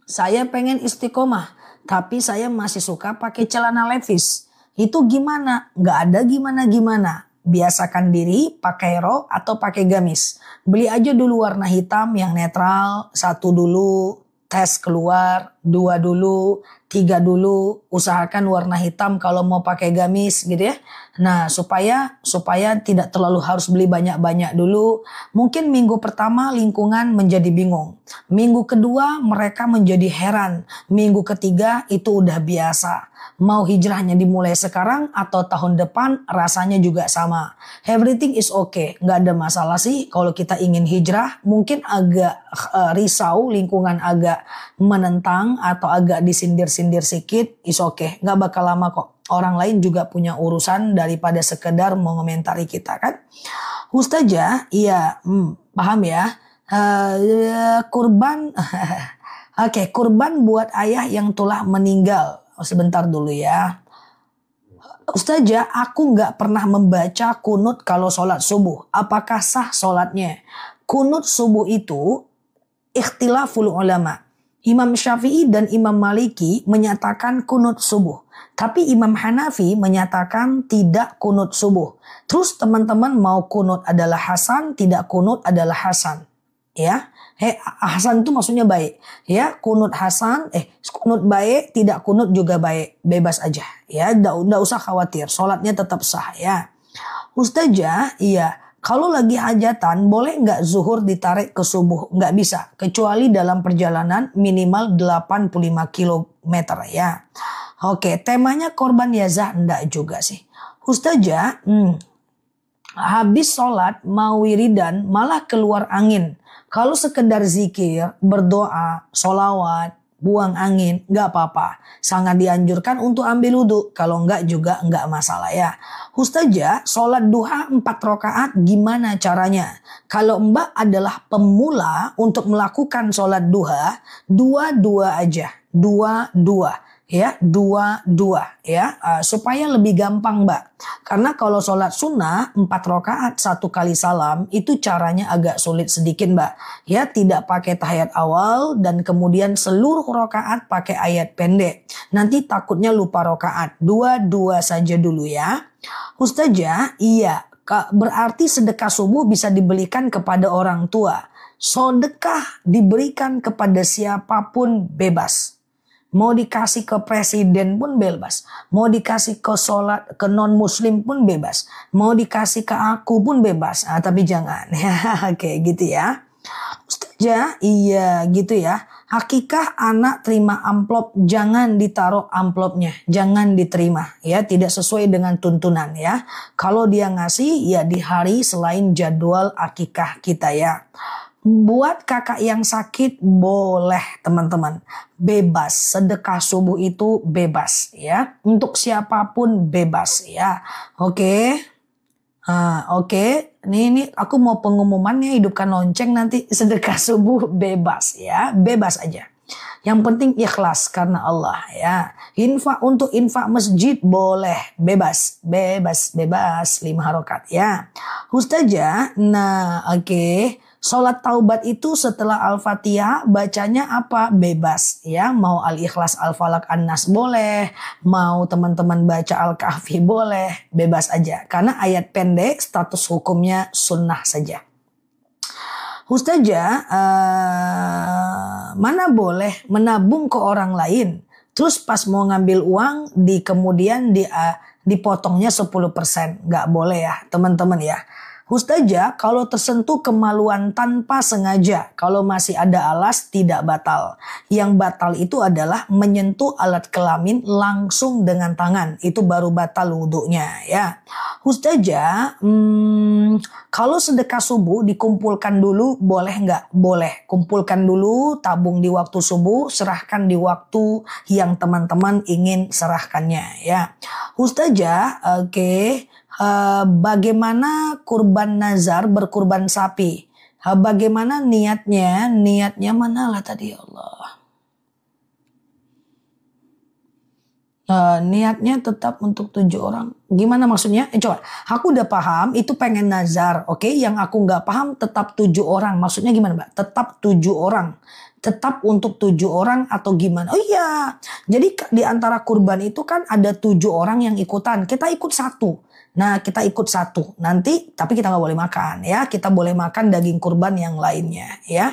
A: saya pengen istiqomah, tapi saya masih suka pakai celana levis. Itu gimana? Nggak ada gimana-gimana. Biasakan diri pakai rok atau pakai gamis. Beli aja dulu warna hitam yang netral, 1 dulu, tes keluar, 2 dulu, 3 dulu. Usahakan warna hitam kalau mau pakai gamis gitu ya. Nah, supaya tidak terlalu harus beli banyak-banyak dulu. Mungkin minggu pertama lingkungan menjadi bingung. Minggu kedua mereka menjadi heran. Minggu ketiga itu udah biasa. Mau hijrahnya dimulai sekarang atau tahun depan rasanya juga sama. Everything is okay. Nggak ada masalah sih kalau kita ingin hijrah. Mungkin agak risau, lingkungan agak menentang atau agak disindir-sindir sedikit. Is okay. Nggak bakal lama kok. Orang lain juga punya urusan daripada sekedar mengomentari kita kan. Ustazah, iya paham ya. Kurban, oke, kurban buat ayah yang telah meninggal. Sebentar dulu ya. Ustazah, aku nggak pernah membaca kunut kalau sholat subuh. Apakah sah sholatnya? Kunut subuh itu ikhtilaful ulama. Imam Syafi'i dan Imam Maliki menyatakan kunut subuh. Tapi Imam Hanafi menyatakan tidak kunut subuh. Terus teman-teman mau kunut adalah hasan, tidak kunut adalah hasan. Ya, hasan itu maksudnya baik. Ya, kunut hasan, kunut baik, tidak kunut juga baik. Bebas aja. Ya, enggak usah khawatir. Sholatnya tetap sah ya. Ustazah, iya. Kalau lagi hajatan, boleh nggak zuhur ditarik ke subuh? Nggak bisa, kecuali dalam perjalanan minimal 85 km ya. Oke, temanya korban yazah enggak juga sih. Ustazah, habis sholat mau wiridan malah keluar angin. Kalau sekedar zikir, berdoa, sholawat, buang angin, nggak apa-apa. Sangat dianjurkan untuk ambil wudhu. Kalau nggak juga nggak masalah ya. Ustazah, sholat duha 4 rakaat gimana caranya? Kalau mbak adalah pemula untuk melakukan sholat duha, 2-2 aja. 2-2. Ya, 2-2 ya, supaya lebih gampang mbak. Karena kalau sholat sunnah 4 rakaat 1 kali salam itu caranya agak sulit sedikit mbak. Ya, tidak pakai tahiyat awal dan kemudian seluruh rakaat pakai ayat pendek. Nanti takutnya lupa rakaat. 2-2 saja dulu ya. Ustazah, iya, berarti sedekah subuh bisa diberikan kepada orang tua. Sedekah diberikan kepada siapapun bebas. Mau dikasih ke presiden pun bebas. Mau dikasih ke non muslim pun bebas. Mau dikasih ke aku pun bebas. Tapi jangan. Oke, gitu ya. Ustazah, iya gitu ya. Hakikah anak terima amplop, jangan ditaruh amplopnya. Jangan diterima. Ya, tidak sesuai dengan tuntunan ya. Kalau dia ngasih ya di hari selain jadwal akikah kita ya. Buat kakak yang sakit boleh teman-teman. Bebas. Sedekah subuh itu bebas ya. Untuk siapapun bebas ya. Oke. Oke. Ini aku mau pengumumannya, hidupkan lonceng nanti sedekah subuh bebas ya. Bebas aja. Yang penting ikhlas karena Allah ya. Untuk infak masjid boleh. Bebas. 5 rakaat ya. Ustazah, nah oke. Sholat taubat itu setelah Al-Fatihah bacanya apa? Bebas ya. Mau Al-Ikhlas, Al-Falak, An-Nas boleh. Mau teman-teman baca Al-Kahfi boleh. Bebas aja. Karena ayat pendek status hukumnya sunnah saja. Ustazah, mana boleh menabung ke orang lain. Terus pas mau ngambil uang kemudian dipotongnya 10%. Nggak boleh ya teman-teman ya. Ustazah, kalau tersentuh kemaluan tanpa sengaja, kalau masih ada alas tidak batal. Yang batal itu adalah menyentuh alat kelamin langsung dengan tangan. Itu baru batal wudhunya ya. Ustazah, kalau sedekah subuh dikumpulkan dulu boleh nggak? Boleh. Kumpulkan dulu, tabung di waktu subuh, serahkan di waktu yang teman-teman ingin serahkannya ya. Ustazah, oke. Bagaimana kurban nazar berkurban sapi? Bagaimana niatnya? Niatnya manalah tadi ya Allah. Niatnya tetap untuk 7 orang. Gimana maksudnya? Coba, aku udah paham itu pengen nazar, oke? Yang aku nggak paham tetap 7 orang. Maksudnya gimana, Mbak? Tetap 7 orang. Tetap untuk 7 orang atau gimana? Oh iya, jadi di antara kurban itu kan ada 7 orang yang ikutan. Kita ikut satu. Nah, kita ikut satu. Nanti, tapi kita nggak boleh makan ya. Kita boleh makan daging kurban yang lainnya ya.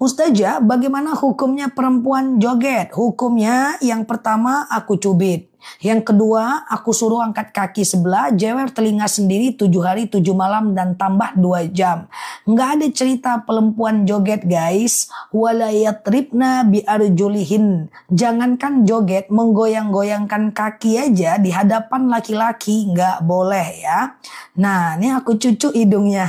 A: Ustazah, bagaimana hukumnya perempuan joget? Hukumnya yang pertama aku cubit. Yang kedua, aku suruh angkat kaki sebelah, jewer telinga sendiri 7 hari 7 malam dan tambah 2 jam. Nggak ada cerita perempuan joget guys. Walayatribna biarjulihin. Jangankan joget, menggoyang-goyangkan kaki aja di hadapan laki-laki nggak boleh ya. Nah, ini aku cucu hidungnya.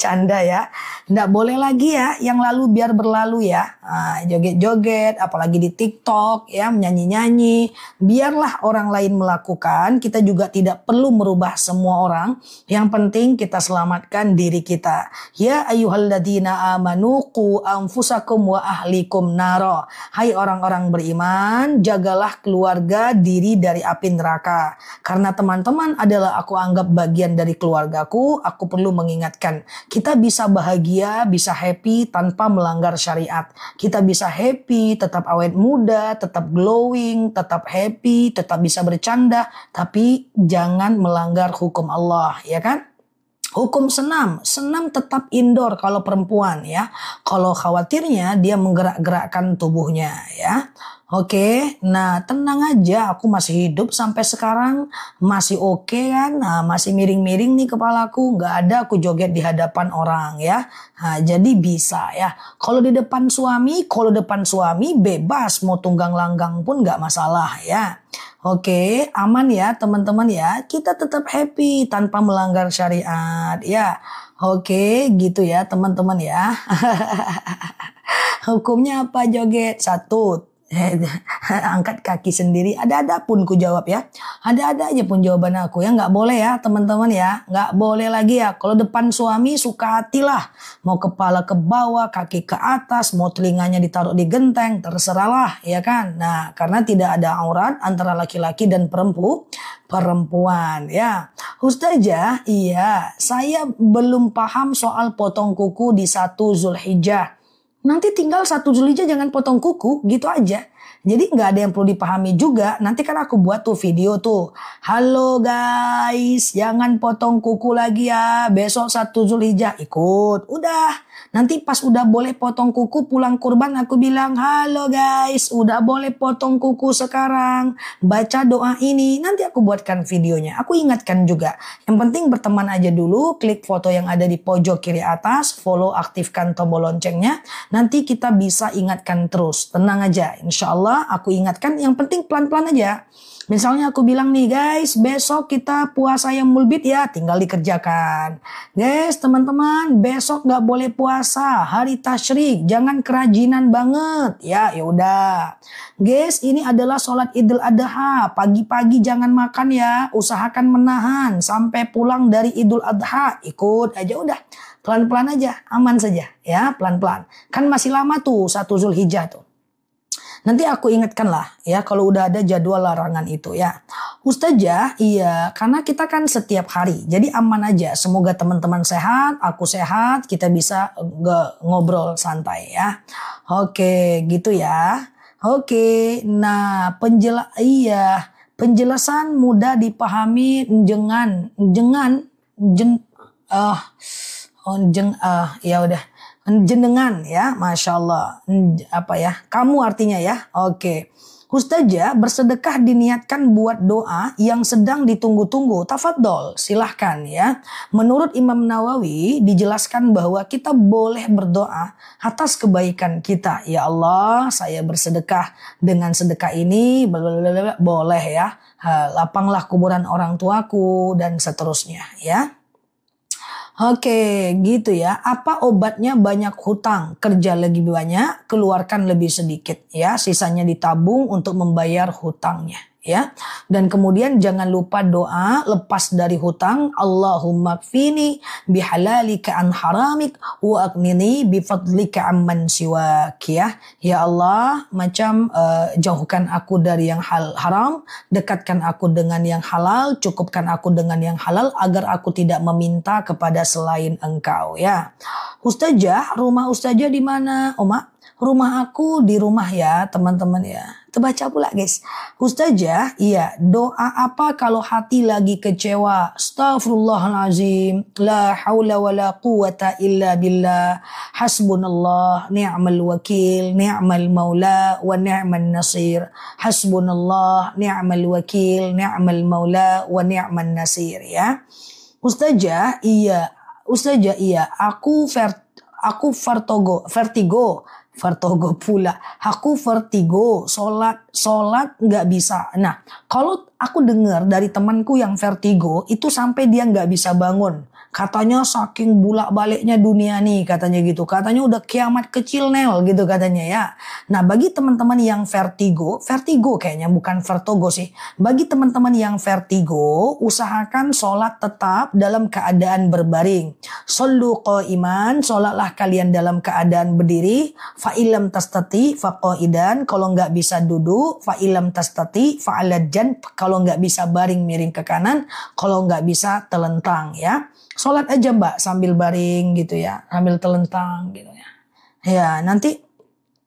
A: Canda ya. Nggak boleh lagi ya, yang lalu biar berlalu ya. Nah, joget-joget, apalagi di TikTok ya, menyanyi-nyanyi. Biarlah orang lain melakukan, kita juga tidak perlu merubah semua orang. Yang penting kita selamatkan diri kita. Ya ayyuhalladzina amanu qu anfusakum wa ahlikum naro. Hai orang-orang beriman, jagalah keluarga diri dari api neraka. Karena teman-teman adalah aku anggap bagian dari keluargaku, aku perlu mengingatkan. Kita bisa bahagia, bisa happy tanpa melanggar syariat. Kita bisa happy, tetap awet muda, tetap glowing, tetap happy, tetap bisa bercanda, tapi jangan melanggar hukum Allah, ya kan? Hukum senam tetap indoor kalau perempuan ya. Kalau khawatirnya dia menggerak-gerakkan tubuhnya ya. Oke, nah tenang aja, aku masih hidup sampai sekarang, masih oke kan, nah masih miring-miring nih kepalaku, nggak ada aku joget di hadapan orang ya. Nah, jadi bisa ya, kalau depan suami bebas, mau tunggang langgang pun nggak masalah ya. Oke, aman ya teman-teman ya, kita tetap happy tanpa melanggar syariat ya. Oke, gitu ya teman-teman ya. Hukumnya apa joget? Satu, angkat kaki sendiri. Ada-ada pun ku jawab ya. Ada-ada aja pun jawaban aku ya. Nggak boleh ya teman-teman ya. Nggak boleh lagi ya. Kalau depan suami suka hatilah. Mau kepala ke bawah, kaki ke atas, mau telinganya ditaruh di genteng, terserahlah ya kan. Nah, karena tidak ada aurat antara laki-laki dan perempuan ya. Ustazah, iya, saya belum paham soal potong kuku di 1 Zulhijjah. Nanti tinggal 1 Zulhijjah jangan potong kuku, gitu aja. Jadi nggak ada yang perlu dipahami juga. Nanti kan aku buat tuh video tuh. Halo guys, jangan potong kuku lagi ya. Besok 1 Zulhijjah ikut. Udah. Nanti pas udah boleh potong kuku pulang kurban aku bilang, halo guys, udah boleh potong kuku sekarang. Baca doa ini. Nanti aku buatkan videonya. Aku ingatkan juga. Yang penting berteman aja dulu. Klik foto yang ada di pojok kiri atas. Follow, aktifkan tombol loncengnya. Nanti kita bisa ingatkan terus. Tenang aja. Insya Allah aku ingatkan. Yang penting pelan-pelan aja. Misalnya aku bilang nih guys, besok kita puasa yang mulbit ya, tinggal dikerjakan. Guys, teman-teman, besok nggak boleh puasa, hari tasyrik, jangan kerajinan banget. Ya udah. Guys, ini adalah sholat Idul Adha, pagi-pagi jangan makan ya, usahakan menahan sampai pulang dari Idul Adha, ikut aja udah. Pelan-pelan aja, aman saja ya, pelan-pelan. Kan masih lama tuh 1 Zulhijjah tuh. Nanti aku ingatkan lah ya kalau udah ada jadwal larangan itu ya. Ustazah, iya karena kita kan setiap hari. Jadi aman aja. Semoga teman-teman sehat, aku sehat, kita bisa ngobrol santai ya. Oke, gitu ya. Oke, nah penjelasan mudah dipahami ya udah. Jenengan ya, Masya Allah. Apa ya? Kamu artinya ya. Oke. Ustazah, bersedekah diniatkan buat doa yang sedang ditunggu-tunggu. Tafadhol, silahkan ya. Menurut Imam Nawawi dijelaskan bahwa kita boleh berdoa atas kebaikan kita. Ya Allah, saya bersedekah dengan sedekah ini, blablabla, boleh ya. Lapanglah kuburan orang tuaku dan seterusnya ya. Oke, gitu ya. Apa obatnya banyak hutang? Kerja lebih banyak, keluarkan lebih sedikit ya. Sisanya ditabung untuk membayar hutangnya ya. Dan kemudian jangan lupa doa lepas dari hutang. Allahumma kfini bihalalika an haramik wa aghnini bifadlika amman siwak ya. Ya Allah, macam jauhkan aku dari yang haram, dekatkan aku dengan yang halal, cukupkan aku dengan yang halal agar aku tidak meminta kepada selain Engkau ya. Ustazah, rumah Ustazah di mana? Oma, rumah aku di rumah ya, teman-teman ya. Terbaca pula guys. Ustazah, iya, doa apa kalau hati lagi kecewa? Astaghfirullahalazim. La haula wa la quwata illa billah. Hasbunallah, ni'mal wakil, ni'mal maula, wa ni'man nasir. Hasbunallah, ni'mal wakil, ni'mal maula, wa ni'man nasir ya. Ustazah, iya. Ustazah, iya. Aku vertigo pula. Aku vertigo, sholat nggak bisa. Nah, kalau aku dengar dari temanku yang vertigo, itu sampai dia nggak bisa bangun. Katanya saking bulak-baliknya dunia nih, katanya gitu. Katanya udah kiamat kecil Nel gitu katanya ya. Nah, bagi teman-teman yang vertigo kayaknya bukan vertigo sih. Bagi teman-teman yang vertigo, usahakan sholat tetap dalam keadaan berbaring. Shollu qa'iman, sholatlah kalian dalam keadaan berdiri. Fa'ilam tastati faqa'idan, kalau nggak bisa duduk. Fa'ilam tastati fa'alad janb, kalau nggak bisa baring miring ke kanan. Kalau nggak bisa telentang ya. Sholat aja mbak sambil baring gitu ya, sambil telentang gitu ya. Ya nanti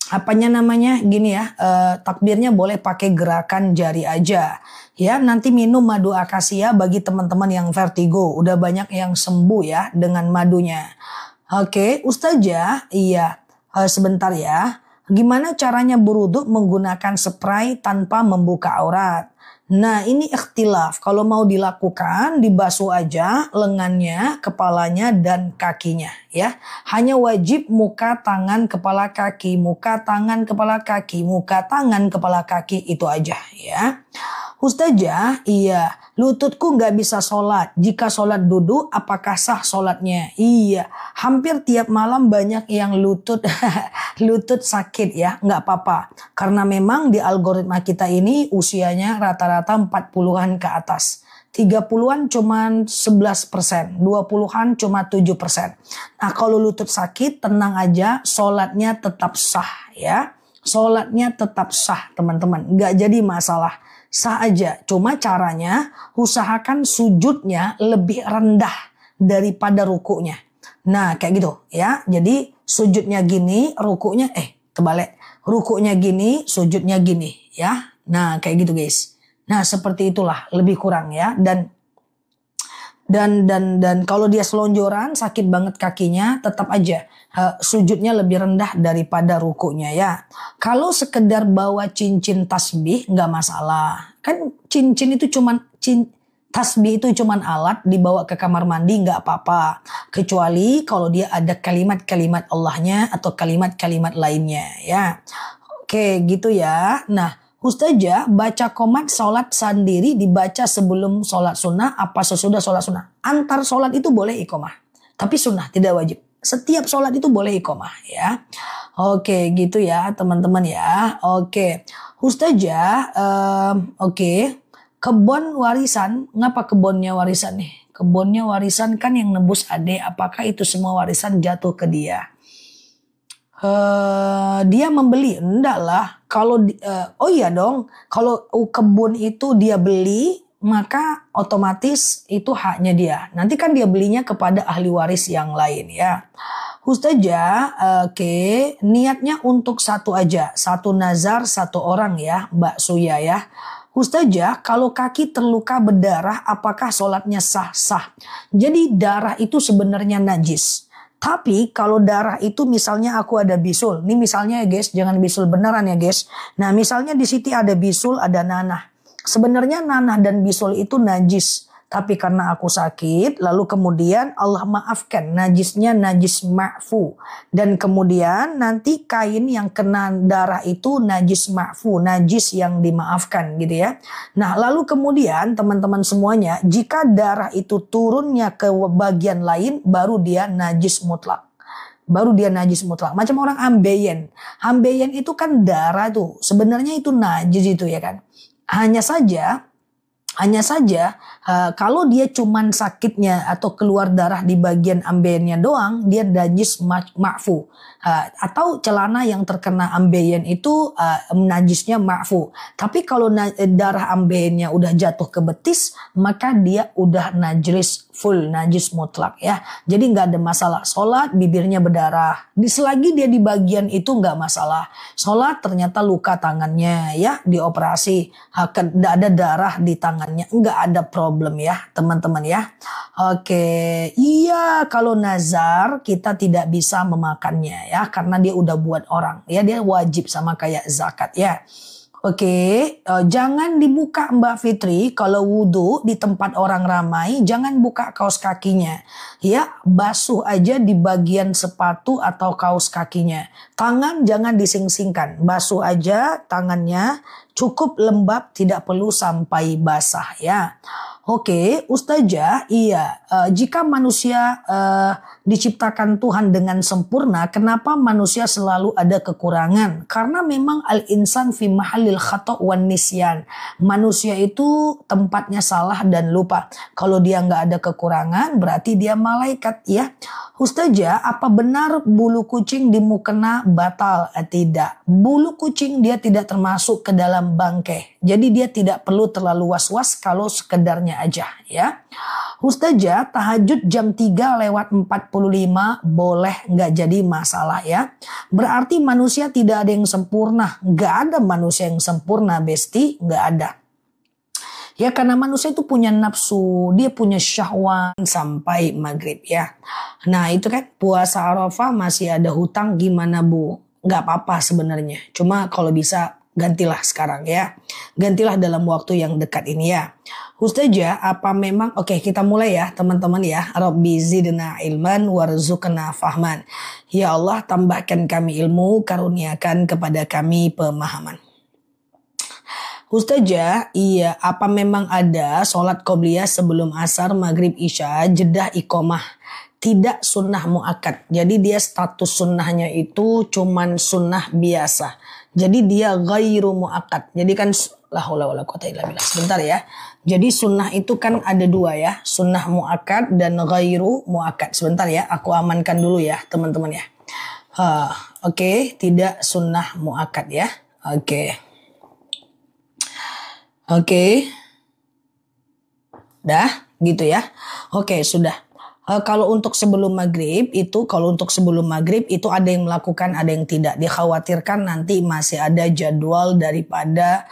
A: apanya namanya gini ya, takbirnya boleh pakai gerakan jari aja. Ya nanti minum madu akasia bagi teman-teman yang vertigo. Udah banyak yang sembuh ya dengan madunya. Oke, Ustazah, iya sebentar ya. Gimana caranya berwudu menggunakan spray tanpa membuka aurat? Nah ini ikhtilaf, kalau mau dilakukan dibasuh aja lengannya, kepalanya dan kakinya ya. Hanya wajib muka, tangan, kepala kaki, muka, tangan, kepala kaki, muka, tangan, kepala kaki, itu aja ya. Ustazah, iya, lututku nggak bisa sholat. Jika sholat duduk, apakah sah sholatnya? Iya, hampir tiap malam banyak yang lutut sakit ya, nggak apa-apa. Karena memang di algoritma kita ini usianya rata-rata 40-an ke atas. 30-an cuma 11%, 20-an cuma 7%. Nah kalau lutut sakit, tenang aja, sholatnya tetap sah ya. Sholatnya tetap sah teman-teman, nggak jadi masalah. Sah aja, cuma caranya usahakan sujudnya lebih rendah daripada rukuknya. Nah kayak gitu ya, jadi sujudnya gini, rukuknya terbalik. Rukuknya gini, sujudnya gini ya. Nah kayak gitu guys. Nah seperti itulah lebih kurang ya. Dan kalau dia selonjoran sakit banget kakinya, tetap aja sujudnya lebih rendah daripada rukuknya ya. Kalau sekedar bawa cincin tasbih nggak masalah. Kan cincin itu tasbih itu cuman alat dibawa ke kamar mandi nggak apa-apa. Kecuali kalau dia ada kalimat-kalimat Allahnya atau kalimat-kalimat lainnya ya. Oke gitu ya. Nah Ustazah, baca qomat sholat sendiri dibaca sebelum sholat sunnah apa sesudah sholat sunnah? Antar sholat itu boleh iqomah. Tapi sunnah tidak wajib. Setiap sholat itu boleh iqomah ya. Oke gitu ya teman-teman ya. Oke. Ustazah, oke. Kebun warisan, ngapa kebunnya warisan nih? Kebunnya warisan kan yang nebus ade. Apakah itu semua warisan jatuh ke dia? Dia membeli, enggak lah. Kalau oh iya dong, kalau kebun itu dia beli, maka otomatis itu haknya dia. Nanti kan dia belinya kepada ahli waris yang lain ya. Ustazah, oke, niatnya untuk satu aja, satu nazar satu orang ya, Mbak Suya ya. Ustazah, kalau kaki terluka berdarah, apakah sholatnya sah? Sah. Jadi darah itu sebenarnya najis. Tapi kalau darah itu misalnya aku ada bisul. Ini misalnya ya guys, jangan bisul beneran ya guys. Nah misalnya di sini ada bisul, ada nanah. Sebenarnya nanah dan bisul itu najis. Tapi karena aku sakit, lalu kemudian Allah maafkan, najisnya najis ma'fu. Dan kemudian nanti kain yang kena darah itu najis ma'fu, najis yang dimaafkan gitu ya. Nah lalu kemudian teman-teman semuanya, jika darah itu turunnya ke bagian lain, baru dia najis mutlak. Baru dia najis mutlak. Macam orang ambeien. Ambeien itu kan darah tuh, sebenarnya itu najis itu ya kan. Hanya saja kalau dia cuman sakitnya atau keluar darah di bagian ambeiennya doang, dia najis ma'fu. Atau celana yang terkena ambeien itu najisnya ma'fu. Tapi kalau darah ambeiennya udah jatuh ke betis, maka dia udah najis full, najis mutlak ya. Jadi nggak ada masalah. Sholat bibirnya berdarah. Selagi dia di bagian itu nggak masalah. Sholat ternyata luka tangannya ya, dioperasi. Nggak ada darah di tangannya. Nggak ada problem ya teman-teman ya. Oke, iya kalau nazar kita tidak bisa memakannya ya. Karena dia udah buat orang ya, dia wajib sama kayak zakat ya. Oke, jangan dibuka Mbak Fitri kalau wudhu di tempat orang ramai, jangan buka kaos kakinya. Ya, basuh aja di bagian sepatu atau kaos kakinya. Tangan jangan dising-singkan, basuh aja tangannya, cukup lembab, tidak perlu sampai basah ya. Oke, Ustazah, iya, jika manusia diciptakan Tuhan dengan sempurna, kenapa manusia selalu ada kekurangan? Karena memang al-insan fi mahallil khata' wan nisyan. Manusia itu tempatnya salah dan lupa. Kalau dia nggak ada kekurangan, berarti dia malaikat ya. Ustazah, apa benar bulu kucing di mukena batal? Tidak. Bulu kucing dia tidak termasuk ke dalam bangkai. Jadi dia tidak perlu terlalu was-was kalau sekedarnya aja ya. Ustazah, tahajud jam 3:45 boleh, nggak jadi masalah ya. Berarti manusia tidak ada yang sempurna. Nggak ada manusia yang sempurna besti, nggak ada. Ya karena manusia itu punya nafsu, dia punya syahwat sampai maghrib ya. Nah itu kan puasa Arafah masih ada hutang gimana Bu? Nggak apa-apa sebenarnya. Cuma kalau bisa gantilah sekarang ya. Gantilah dalam waktu yang dekat ini ya. Ustazah, apa memang, oke kita mulai ya teman-teman ya. Rabbi zidna ilman warzuqna fahman. Ya Allah tambahkan kami ilmu, karuniakan kepada kami pemahaman. Ustazah, iya, apa memang ada sholat qobliyah sebelum asar, maghrib, isya, jedah iqomah? Tidak sunnah muakkad. Jadi dia status sunnahnya itu cuman sunnah biasa. Jadi dia ghairu muakkad. Jadi kan la haula wala quwata illa billah. Sebentar ya. Jadi sunnah itu kan ada dua ya. Sunnah muakkad dan ghairu muakkad. Sebentar ya, aku amankan dulu ya teman-teman ya. Oke, tidak sunnah muakkad ya. Oke. Dah gitu ya. Oke, sudah. Kalau untuk sebelum maghrib itu ada yang melakukan, ada yang tidak. Dikhawatirkan nanti masih ada jadwal daripada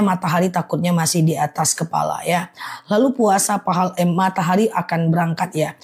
A: matahari takutnya masih di atas kepala ya. Lalu puasa matahari akan berangkat ya.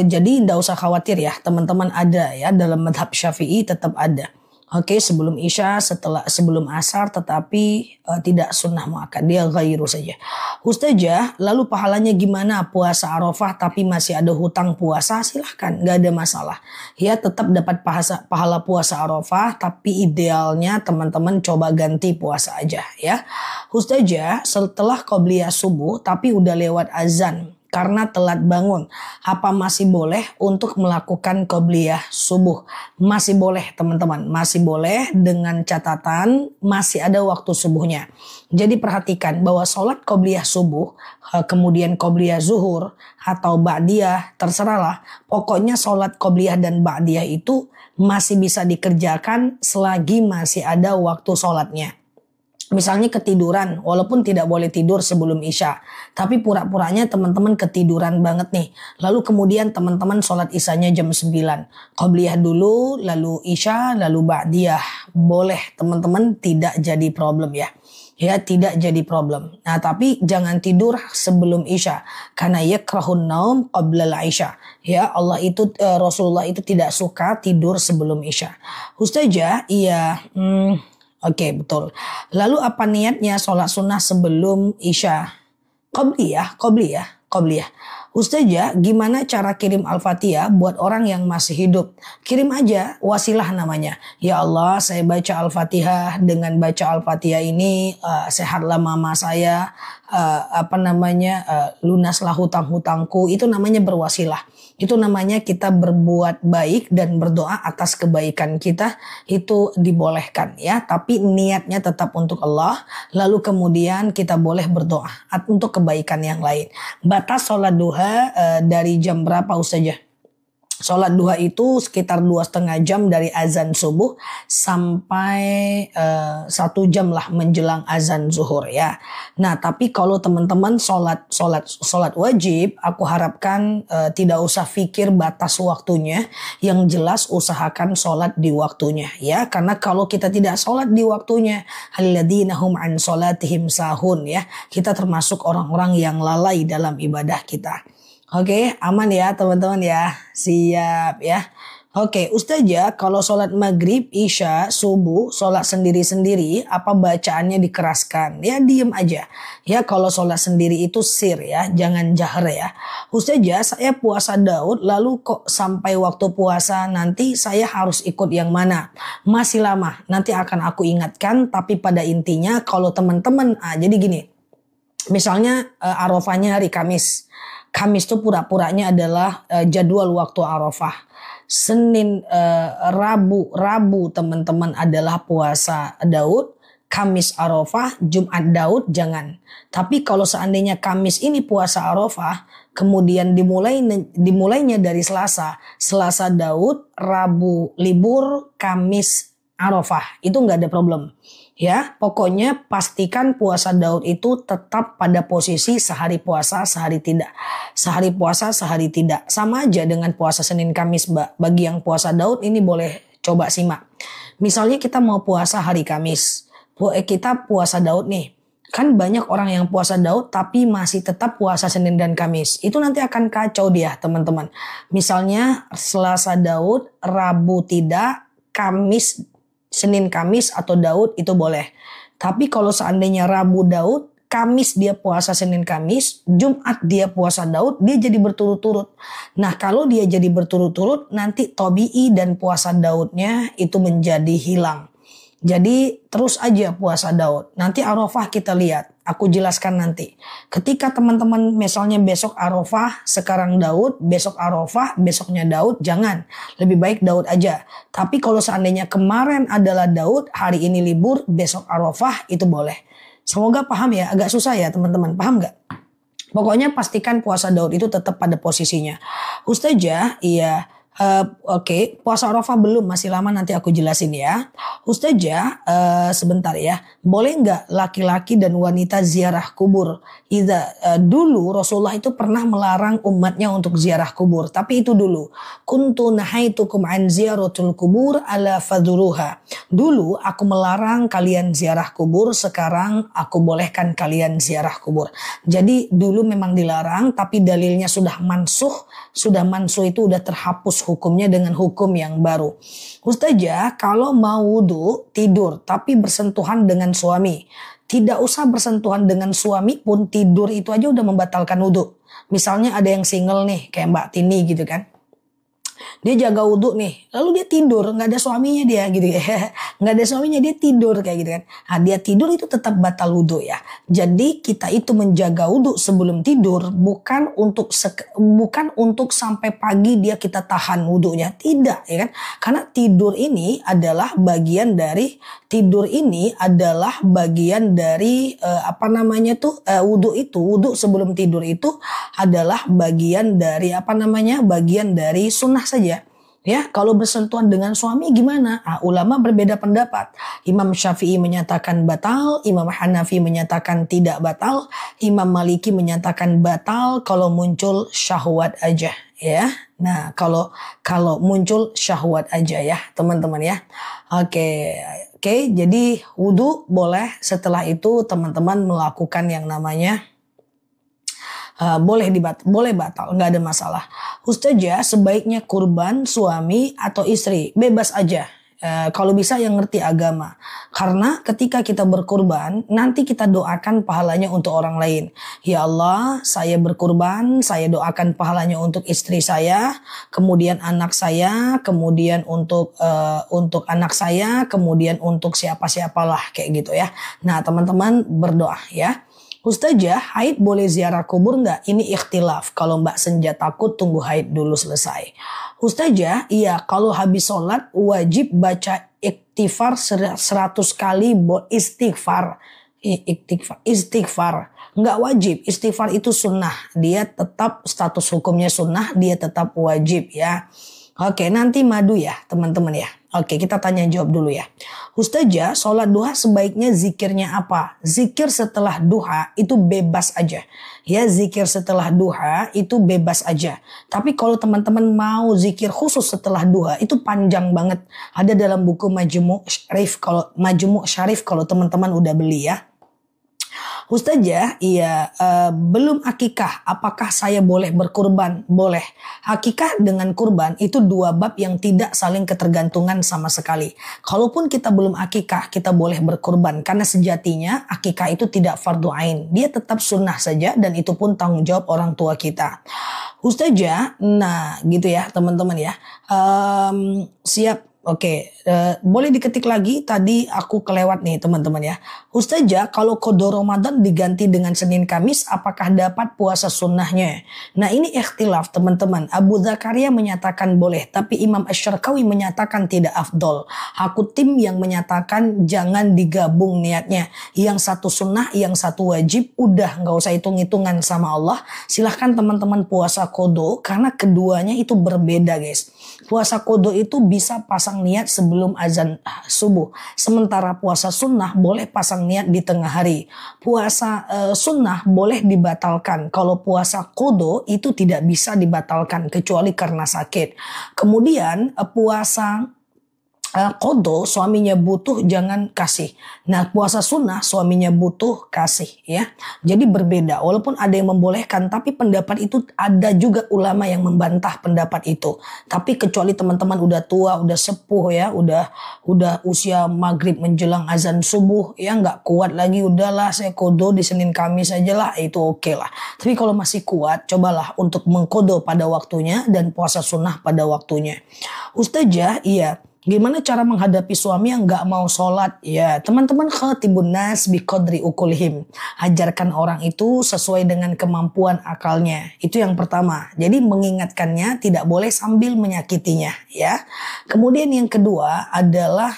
A: Jadi tidak usah khawatir ya teman-teman, ada ya dalam madhab Syafi'i tetap ada. Oke, sebelum isya, sebelum asar, tetapi tidak sunnah muakkad, dia ghairu saja. Ustazah, lalu pahalanya gimana puasa Arafah tapi masih ada hutang puasa? Silahkan, nggak ada masalah. Ya tetap dapat pahala puasa Arafah, tapi idealnya teman-teman coba ganti puasa aja ya. Ustazah, setelah qobliyah subuh tapi udah lewat azan karena telat bangun, apa masih boleh untuk melakukan qobliyah subuh? Masih boleh teman-teman, masih boleh dengan catatan masih ada waktu subuhnya. Jadi perhatikan bahwa sholat qobliyah subuh, kemudian qobliyah zuhur atau ba'diyah, terserahlah. Pokoknya sholat qobliyah dan ba'diyah itu masih bisa dikerjakan selagi masih ada waktu sholatnya. Misalnya ketiduran, walaupun tidak boleh tidur sebelum isya, tapi pura-puranya teman-teman ketiduran banget nih. Lalu kemudian teman-teman sholat isyanya jam 9. Qobliyah dulu, lalu isya, lalu ba'diyah. Boleh teman-teman, tidak jadi problem ya. ya tidak jadi problem. Nah, tapi jangan tidur sebelum Isya karena yakrahun naum qabla al-Isya. Ya, Rasulullah itu tidak suka tidur sebelum Isya. Ustazah, iya, oke, betul. Lalu apa niatnya sholat sunnah sebelum Isya? Qobliyah. Ustazah, gimana cara kirim Al-Fatihah buat orang yang masih hidup? Kirim aja, wasilah namanya. Ya Allah, saya baca Al-Fatihah, dengan baca Al-Fatihah ini sehatlah mama saya, lunaslah hutang-hutangku. Itu namanya berwasilah. Itu namanya kita berbuat baik dan berdoa atas kebaikan kita, itu dibolehkan ya, tapi niatnya tetap untuk Allah. Lalu kemudian kita boleh berdoa untuk kebaikan yang lain. Batas sholat duha dari jam berapa Ustazah? Sholat duha itu sekitar 2,5 jam dari azan subuh sampai 1 jam lah menjelang azan zuhur ya. Nah, tapi kalau teman-teman sholat wajib, aku harapkan tidak usah pikir batas waktunya. Yang jelas usahakan sholat di waktunya ya. Karena kalau kita tidak sholat di waktunya, alladzina hum an sholatihim sahun ya. Kita termasuk orang-orang yang lalai dalam ibadah kita. Oke, aman ya teman-teman ya. Siap ya. Oke, Ustazah, kalau sholat maghrib, isya, subuh, sholat sendiri-sendiri, apa bacaannya dikeraskan? Ya diem aja. Ya kalau sholat sendiri itu sir ya, jangan jahar ya. Ustazah, saya puasa Daud, lalu kok sampai waktu puasa nanti saya harus ikut yang mana? Masih lama, nanti akan aku ingatkan, tapi pada intinya kalau teman-teman, jadi gini. Misalnya Arafahnya hari Kamis. Kamis itu pura-puranya adalah jadwal waktu Arafah. Senin, Rabu teman-teman adalah puasa Daud. Kamis Arafah, Jumat Daud jangan. Tapi kalau seandainya Kamis ini puasa Arafah, kemudian dimulainya dari Selasa. Selasa Daud, Rabu libur, Kamis Arafah. Itu nggak ada problem. Ya, pokoknya pastikan puasa Daud itu tetap pada posisi sehari puasa, sehari tidak. Sehari puasa, sehari tidak. Sama aja dengan puasa Senin Kamis, Mbak. Bagi yang puasa Daud ini boleh coba simak. Misalnya kita mau puasa hari Kamis. Kita puasa Daud nih. Kan banyak orang yang puasa Daud tapi masih tetap puasa Senin dan Kamis. Itu nanti akan kacau dia, teman-teman. Misalnya Selasa Daud, Rabu tidak, Senin Kamis atau Daud itu boleh. Tapi kalau seandainya Rabu Daud, Kamis dia puasa Senin Kamis, Jumat dia puasa Daud, dia jadi berturut-turut. Nah kalau dia jadi berturut-turut, nanti Tobi'i dan puasa Daudnya itu menjadi hilang. Jadi terus aja puasa Daud. Nanti Arafah kita lihat. Aku jelaskan nanti. Ketika teman-teman misalnya besok Arafah, sekarang Daud, besok Arafah, besoknya Daud, jangan. Lebih baik Daud aja. Tapi kalau seandainya kemarin adalah Daud, hari ini libur, besok Arafah, itu boleh. Semoga paham ya. Agak susah ya teman-teman. Paham gak? Pokoknya pastikan puasa Daud itu tetap pada posisinya. Ustazah, iya. Oke, puasa Arafah belum, masih lama, nanti aku jelasin ya. Ustazah, sebentar ya. Boleh nggak laki-laki dan wanita ziarah kubur? Dulu Rasulullah itu pernah melarang umatnya untuk ziarah kubur. Tapi itu dulu. Kuntu nahaitukum an ziyaratul kubur ala fadhuruha. Dulu aku melarang kalian ziarah kubur, sekarang aku bolehkan kalian ziarah kubur. Jadi dulu memang dilarang, tapi dalilnya sudah mansuh. Sudah mansuh itu udah terhapus hukumnya dengan hukum yang baru. Ustazah, kalau mau wudhu tidur tapi bersentuhan dengan suami, tidak usah bersentuhan dengan suami pun, tidur itu aja udah membatalkan wudhu. Misalnya ada yang single nih kayak Mbak Tini gitu kan, dia jaga wudhu nih, lalu dia tidur, nggak ada suaminya dia gitu ya, nggak ada suaminya, dia tidur kayak gitu kan. Nah, dia tidur itu tetap batal wudhu ya. Jadi kita itu menjaga wudhu sebelum tidur bukan untuk sampai pagi dia kita tahan wudhunya, tidak ya kan? Karena tidur ini adalah bagian dari wudhu sebelum tidur itu adalah bagian dari bagian dari sunnah saja. Ya, kalau bersentuhan dengan suami gimana? Ulama berbeda pendapat. Imam Syafi'i menyatakan batal, Imam Hanafi menyatakan tidak batal, Imam Maliki menyatakan batal kalau muncul syahwat aja, ya. Nah, kalau muncul syahwat aja ya, teman-teman ya. Oke, jadi wudhu boleh. Setelah itu teman-teman melakukan yang namanya boleh batal, nggak ada masalah. Ustazah, sebaiknya kurban suami atau istri, bebas aja. Kalau bisa yang ngerti agama. Karena ketika kita berkurban, nanti kita doakan pahalanya untuk orang lain. Ya Allah, saya berkurban, saya doakan pahalanya untuk istri saya, kemudian anak saya, kemudian untuk anak saya, kemudian untuk siapa-siapalah kayak gitu ya. Nah, teman-teman berdoa ya. Ustazah, haid boleh ziarah kubur nggak? Ini ikhtilaf. Kalau Mbak Senja takut, tunggu haid dulu selesai. Ustazah, iya, kalau habis sholat wajib baca istighfar 100 kali. Istighfar. Nggak wajib. Istighfar itu sunnah. Dia tetap status hukumnya sunnah, dia tetap wajib ya. Oke, nanti madu ya teman-teman ya. Oke, kita tanya jawab dulu ya. Ustazah, sholat duha sebaiknya zikirnya apa? Zikir setelah duha itu bebas aja. Ya, zikir setelah duha itu bebas aja. Tapi kalau teman-teman mau zikir khusus setelah duha itu panjang banget. Ada dalam buku Majmu' Syarif kalau teman-teman udah beli ya. Ustazah, iya, belum akikah, apakah saya boleh berkurban? Boleh. Akikah dengan kurban itu dua bab yang tidak saling ketergantungan sama sekali. Kalaupun kita belum akikah, kita boleh berkurban. Karena sejatinya akikah itu tidak fardu ain. Dia tetap sunnah saja dan itu pun tanggung jawab orang tua kita. Ustazah, nah gitu ya teman-teman ya. Siap. Oke, boleh diketik lagi, tadi aku kelewat nih teman-teman ya. Ustazah, kalau qada Ramadan diganti dengan Senin Kamis, apakah dapat puasa sunnahnya? Nah ini ikhtilaf teman-teman. Abu Zakaria menyatakan boleh, tapi Imam Asy-Syarqawi menyatakan tidak afdol. Hakutim yang menyatakan jangan digabung niatnya. Yang satu sunnah, yang satu wajib, udah nggak usah hitung-hitungan sama Allah. Silahkan teman-teman puasa qada, karena keduanya itu berbeda guys. Puasa qada itu bisa pasang niat sebelum azan subuh. Sementara puasa sunnah boleh pasang niat di tengah hari. Puasa sunnah boleh dibatalkan. Kalau puasa qada itu tidak bisa dibatalkan kecuali karena sakit. Kemudian puasa qada suaminya butuh jangan kasih. Nah puasa sunnah suaminya butuh kasih ya. Jadi berbeda. Walaupun ada yang membolehkan tapi pendapat itu ada juga ulama yang membantah pendapat itu. Tapi kecuali teman-teman udah tua, udah sepuh ya, udah usia maghrib menjelang azan subuh ya nggak kuat lagi, udahlah saya qada di Senin Kamis aja lah, itu oke lah. Tapi kalau masih kuat cobalah untuk mengqada pada waktunya dan puasa sunnah pada waktunya. Ustazah, iya. Gimana cara menghadapi suami yang gak mau sholat? Ya teman-teman, khatibun nas biqadri ukulihim. Ajarkan orang itu sesuai dengan kemampuan akalnya. Itu yang pertama. Jadi mengingatkannya tidak boleh sambil menyakitinya ya. Kemudian yang kedua adalah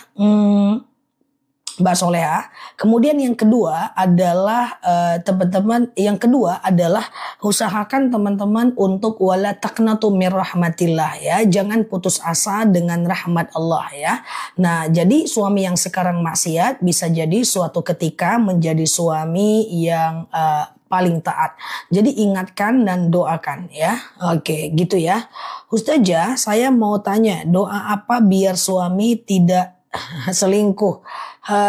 A: Mbak Soleha. Kemudian yang kedua adalah teman-teman, yang kedua adalah usahakan teman-teman untuk wala taqnatu mir rahmatillah ya. Jangan putus asa dengan rahmat Allah ya. Nah, jadi suami yang sekarang maksiat bisa jadi suatu ketika menjadi suami yang paling taat. Jadi ingatkan dan doakan ya. Oke, gitu ya. Ustazah, saya mau tanya, doa apa biar suami tidak selingkuh?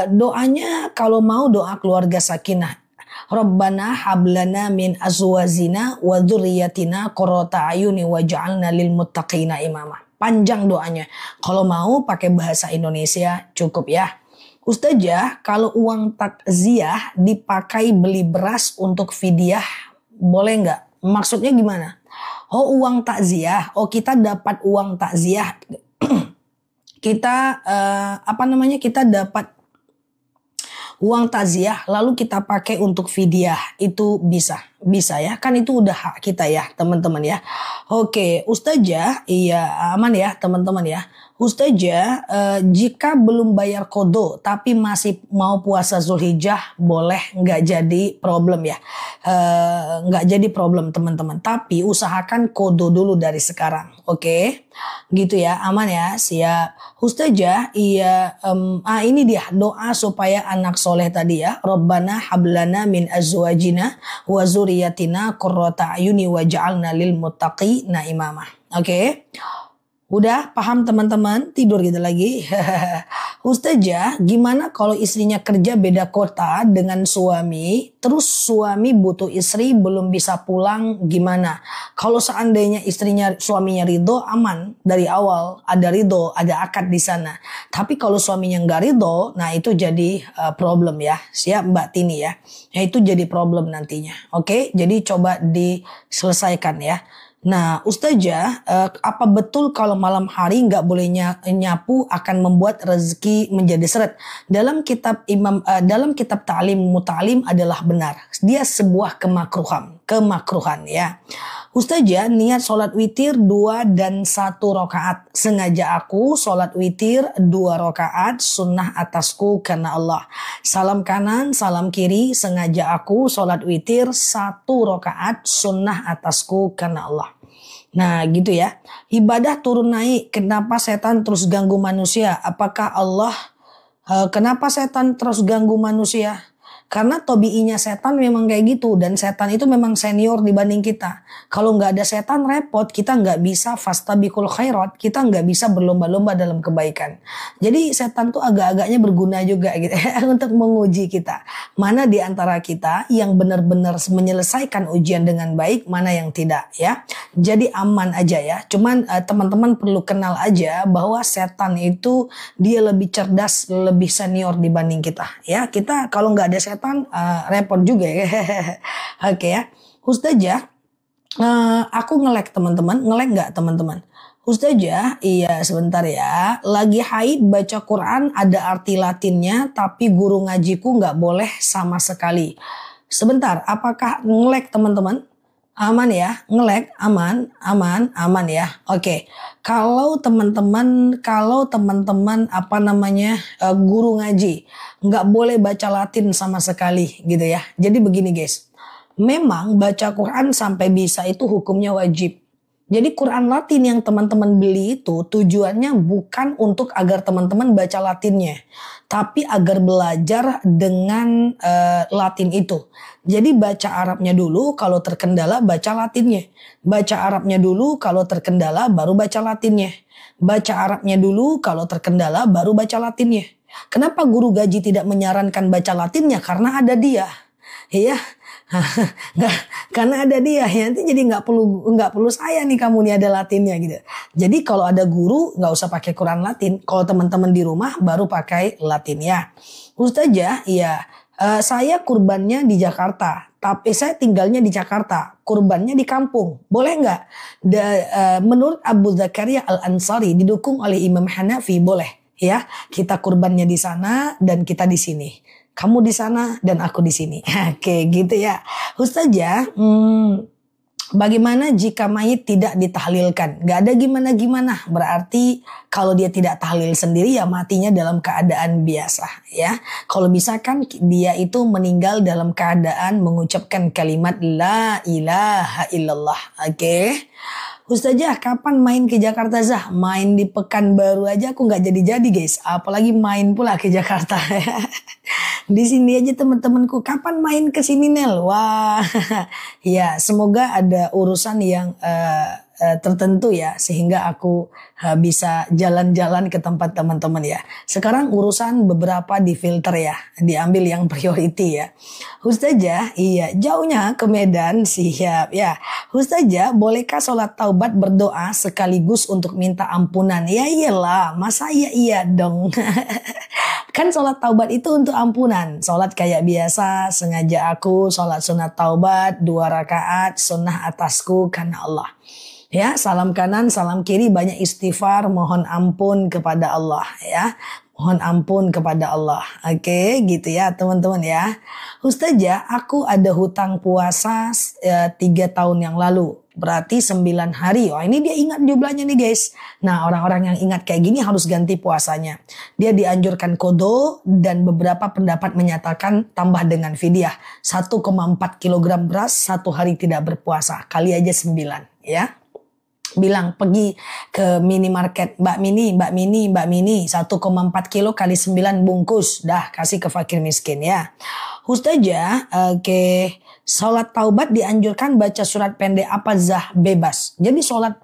A: Doanya kalau mau doa keluarga sakinah. Rabbana hablana min azwajina wa dzurriyyatina qurrata ayuni waj'alna lil muttaqina imama. Panjang doanya. Kalau mau pakai bahasa Indonesia cukup ya. Ustazah, kalau uang takziah dipakai beli beras untuk fidyah boleh nggak? Maksudnya gimana? Oh, uang takziah. Oh, kita dapat uang takziah. Kita kita dapat uang takziah lalu kita pakai untuk fidyah, itu bisa ya, kan itu udah hak kita ya teman-teman ya. Oke Ustazah, iya aman ya teman-teman ya. Ustazah, jika belum bayar qada tapi masih mau puasa Zulhijjah boleh, nggak jadi problem ya. nggak jadi problem teman-teman. Tapi usahakan kodo dulu dari sekarang, oke? Gitu ya, aman ya, siap. Ustazah, iya, ini dia doa supaya anak soleh tadi ya. Rabbana hablana min azwajina wa zuriyatina qurrata ayuni waj'alna lil muttaqina imama. Oke? Udah paham teman-teman? Tidur gitu lagi. Ustazah, gimana kalau istrinya kerja beda kota dengan suami, terus suami butuh istri belum bisa pulang, gimana? Kalau seandainya suaminya ridho, aman dari awal, ada ridho, ada akad di sana. Tapi kalau suaminya nggak ridho, nah itu jadi problem ya. Siap Mbak Tini ya. Ya itu jadi problem nantinya. Oke, jadi coba diselesaikan ya. Nah, Ustazah, apa betul kalau malam hari nggak boleh nyapu akan membuat rezeki menjadi seret? Dalam kitab Ta'lim Muta'alim adalah benar. Dia sebuah kemakruhan ya. Ustazah, niat sholat witir 2 dan 1 rakaat. Sengaja aku sholat witir 2 rakaat sunnah atasku karena Allah. Salam kanan, salam kiri, sengaja aku sholat witir 1 rakaat sunnah atasku karena Allah. Nah gitu ya, ibadah turun naik, kenapa setan terus ganggu manusia? Kenapa setan terus ganggu manusia? Karena tobi'inya setan memang kayak gitu, dan setan itu memang senior dibanding kita. Kalau nggak ada setan repot, kita nggak bisa fastabiqul khairat, kita nggak bisa berlomba-lomba dalam kebaikan. Jadi setan tuh agak-agaknya berguna juga gitu ya, untuk menguji kita. Mana di antara kita yang benar-benar menyelesaikan ujian dengan baik, mana yang tidak ya. Jadi aman aja ya. Cuman teman-teman perlu kenal aja bahwa setan itu dia lebih cerdas, lebih senior dibanding kita ya. Kita kalau nggak ada setan repot juga ya. Oke ya. Ustazah, aku ngelek teman-teman. Ngelek nggak teman-teman? Ustazah, iya sebentar ya. Lagi haid baca Quran ada arti latinnya, tapi guru ngajiku nggak boleh sama sekali. Sebentar, apakah ngelek teman-teman? Aman ya, ngelek, aman ya. Oke. Kalau teman-teman guru ngaji nggak boleh baca Latin sama sekali gitu ya. Jadi begini guys, memang baca Quran sampai bisa itu hukumnya wajib. Jadi Quran Latin yang teman-teman beli itu tujuannya bukan untuk agar teman-teman baca Latinnya, tapi agar belajar dengan Latin itu. Jadi baca Arabnya dulu, kalau terkendala baca Latinnya. Baca Arabnya dulu, kalau terkendala baru baca Latinnya. Baca Arabnya dulu, kalau terkendala baru baca Latinnya. Kenapa guru gaji tidak menyarankan baca Latinnya? Karena ada dia. Iya. Karena ada dia ya, nanti jadi nggak perlu saya nih, kamu nih ada Latinnya gitu. Jadi kalau ada guru nggak usah pakai Quran Latin. Kalau teman-teman di rumah baru pakai Latin ya. Ustazah, iya, saya kurbannya di Jakarta, tapi saya tinggalnya di Jakarta, kurbannya di kampung, boleh nggak? Menurut Abu Zakaria Al-Ansari didukung oleh Imam Hanafi, boleh ya. Kita kurbannya di sana dan kita di sini. Kamu di sana dan aku di sini. Oke, gitu ya. Ustazah, bagaimana jika mayit tidak ditahlilkan? Gak ada gimana-gimana. Berarti kalau dia tidak tahlil sendiri ya matinya dalam keadaan biasa ya. Kalau misalkan dia itu meninggal dalam keadaan mengucapkan kalimat la ilaha illallah. Oke. Ustazah, kapan main ke Jakarta Zah? Main di Pekanbaru aja aku nggak jadi-jadi guys. Apalagi main pula ke Jakarta. Di sini aja teman-temanku. Kapan main ke sini Nel? Wah, ya semoga ada urusan yang tertentu ya, sehingga aku bisa jalan-jalan ke tempat teman-teman ya. Sekarang urusan beberapa difilter ya, diambil yang priority ya. Ustazah, iya jauhnya ke Medan, siap ya. Ustazah, bolehkah sholat taubat berdoa sekaligus untuk minta ampunan? Ya iyalah, masa iya dong. Kan sholat taubat itu untuk ampunan. Sholat kayak biasa, sengaja aku sholat sunat taubat 2 rakaat sunnah atasku karena Allah. Ya, salam kanan, salam kiri, banyak istighfar, mohon ampun kepada Allah ya. Mohon ampun kepada Allah. Oke, gitu ya teman-teman ya. Ustazah, aku ada hutang puasa 3 tahun yang lalu. Berarti 9 hari. Wah, ini dia ingat jumlahnya nih guys. Nah, orang-orang yang ingat kayak gini harus ganti puasanya. Dia dianjurkan qadha dan beberapa pendapat menyatakan tambah dengan fidyah. 1,4 kilogram beras 1 hari tidak berpuasa. Kali aja 9 ya. Bilang pergi ke minimarket, Mbak Mini 1,4 kilo kali 9 bungkus. Dah kasih ke fakir miskin ya. Ustazah, oke. Salat taubat dianjurkan baca surat pendek apa bebas. Jadi salat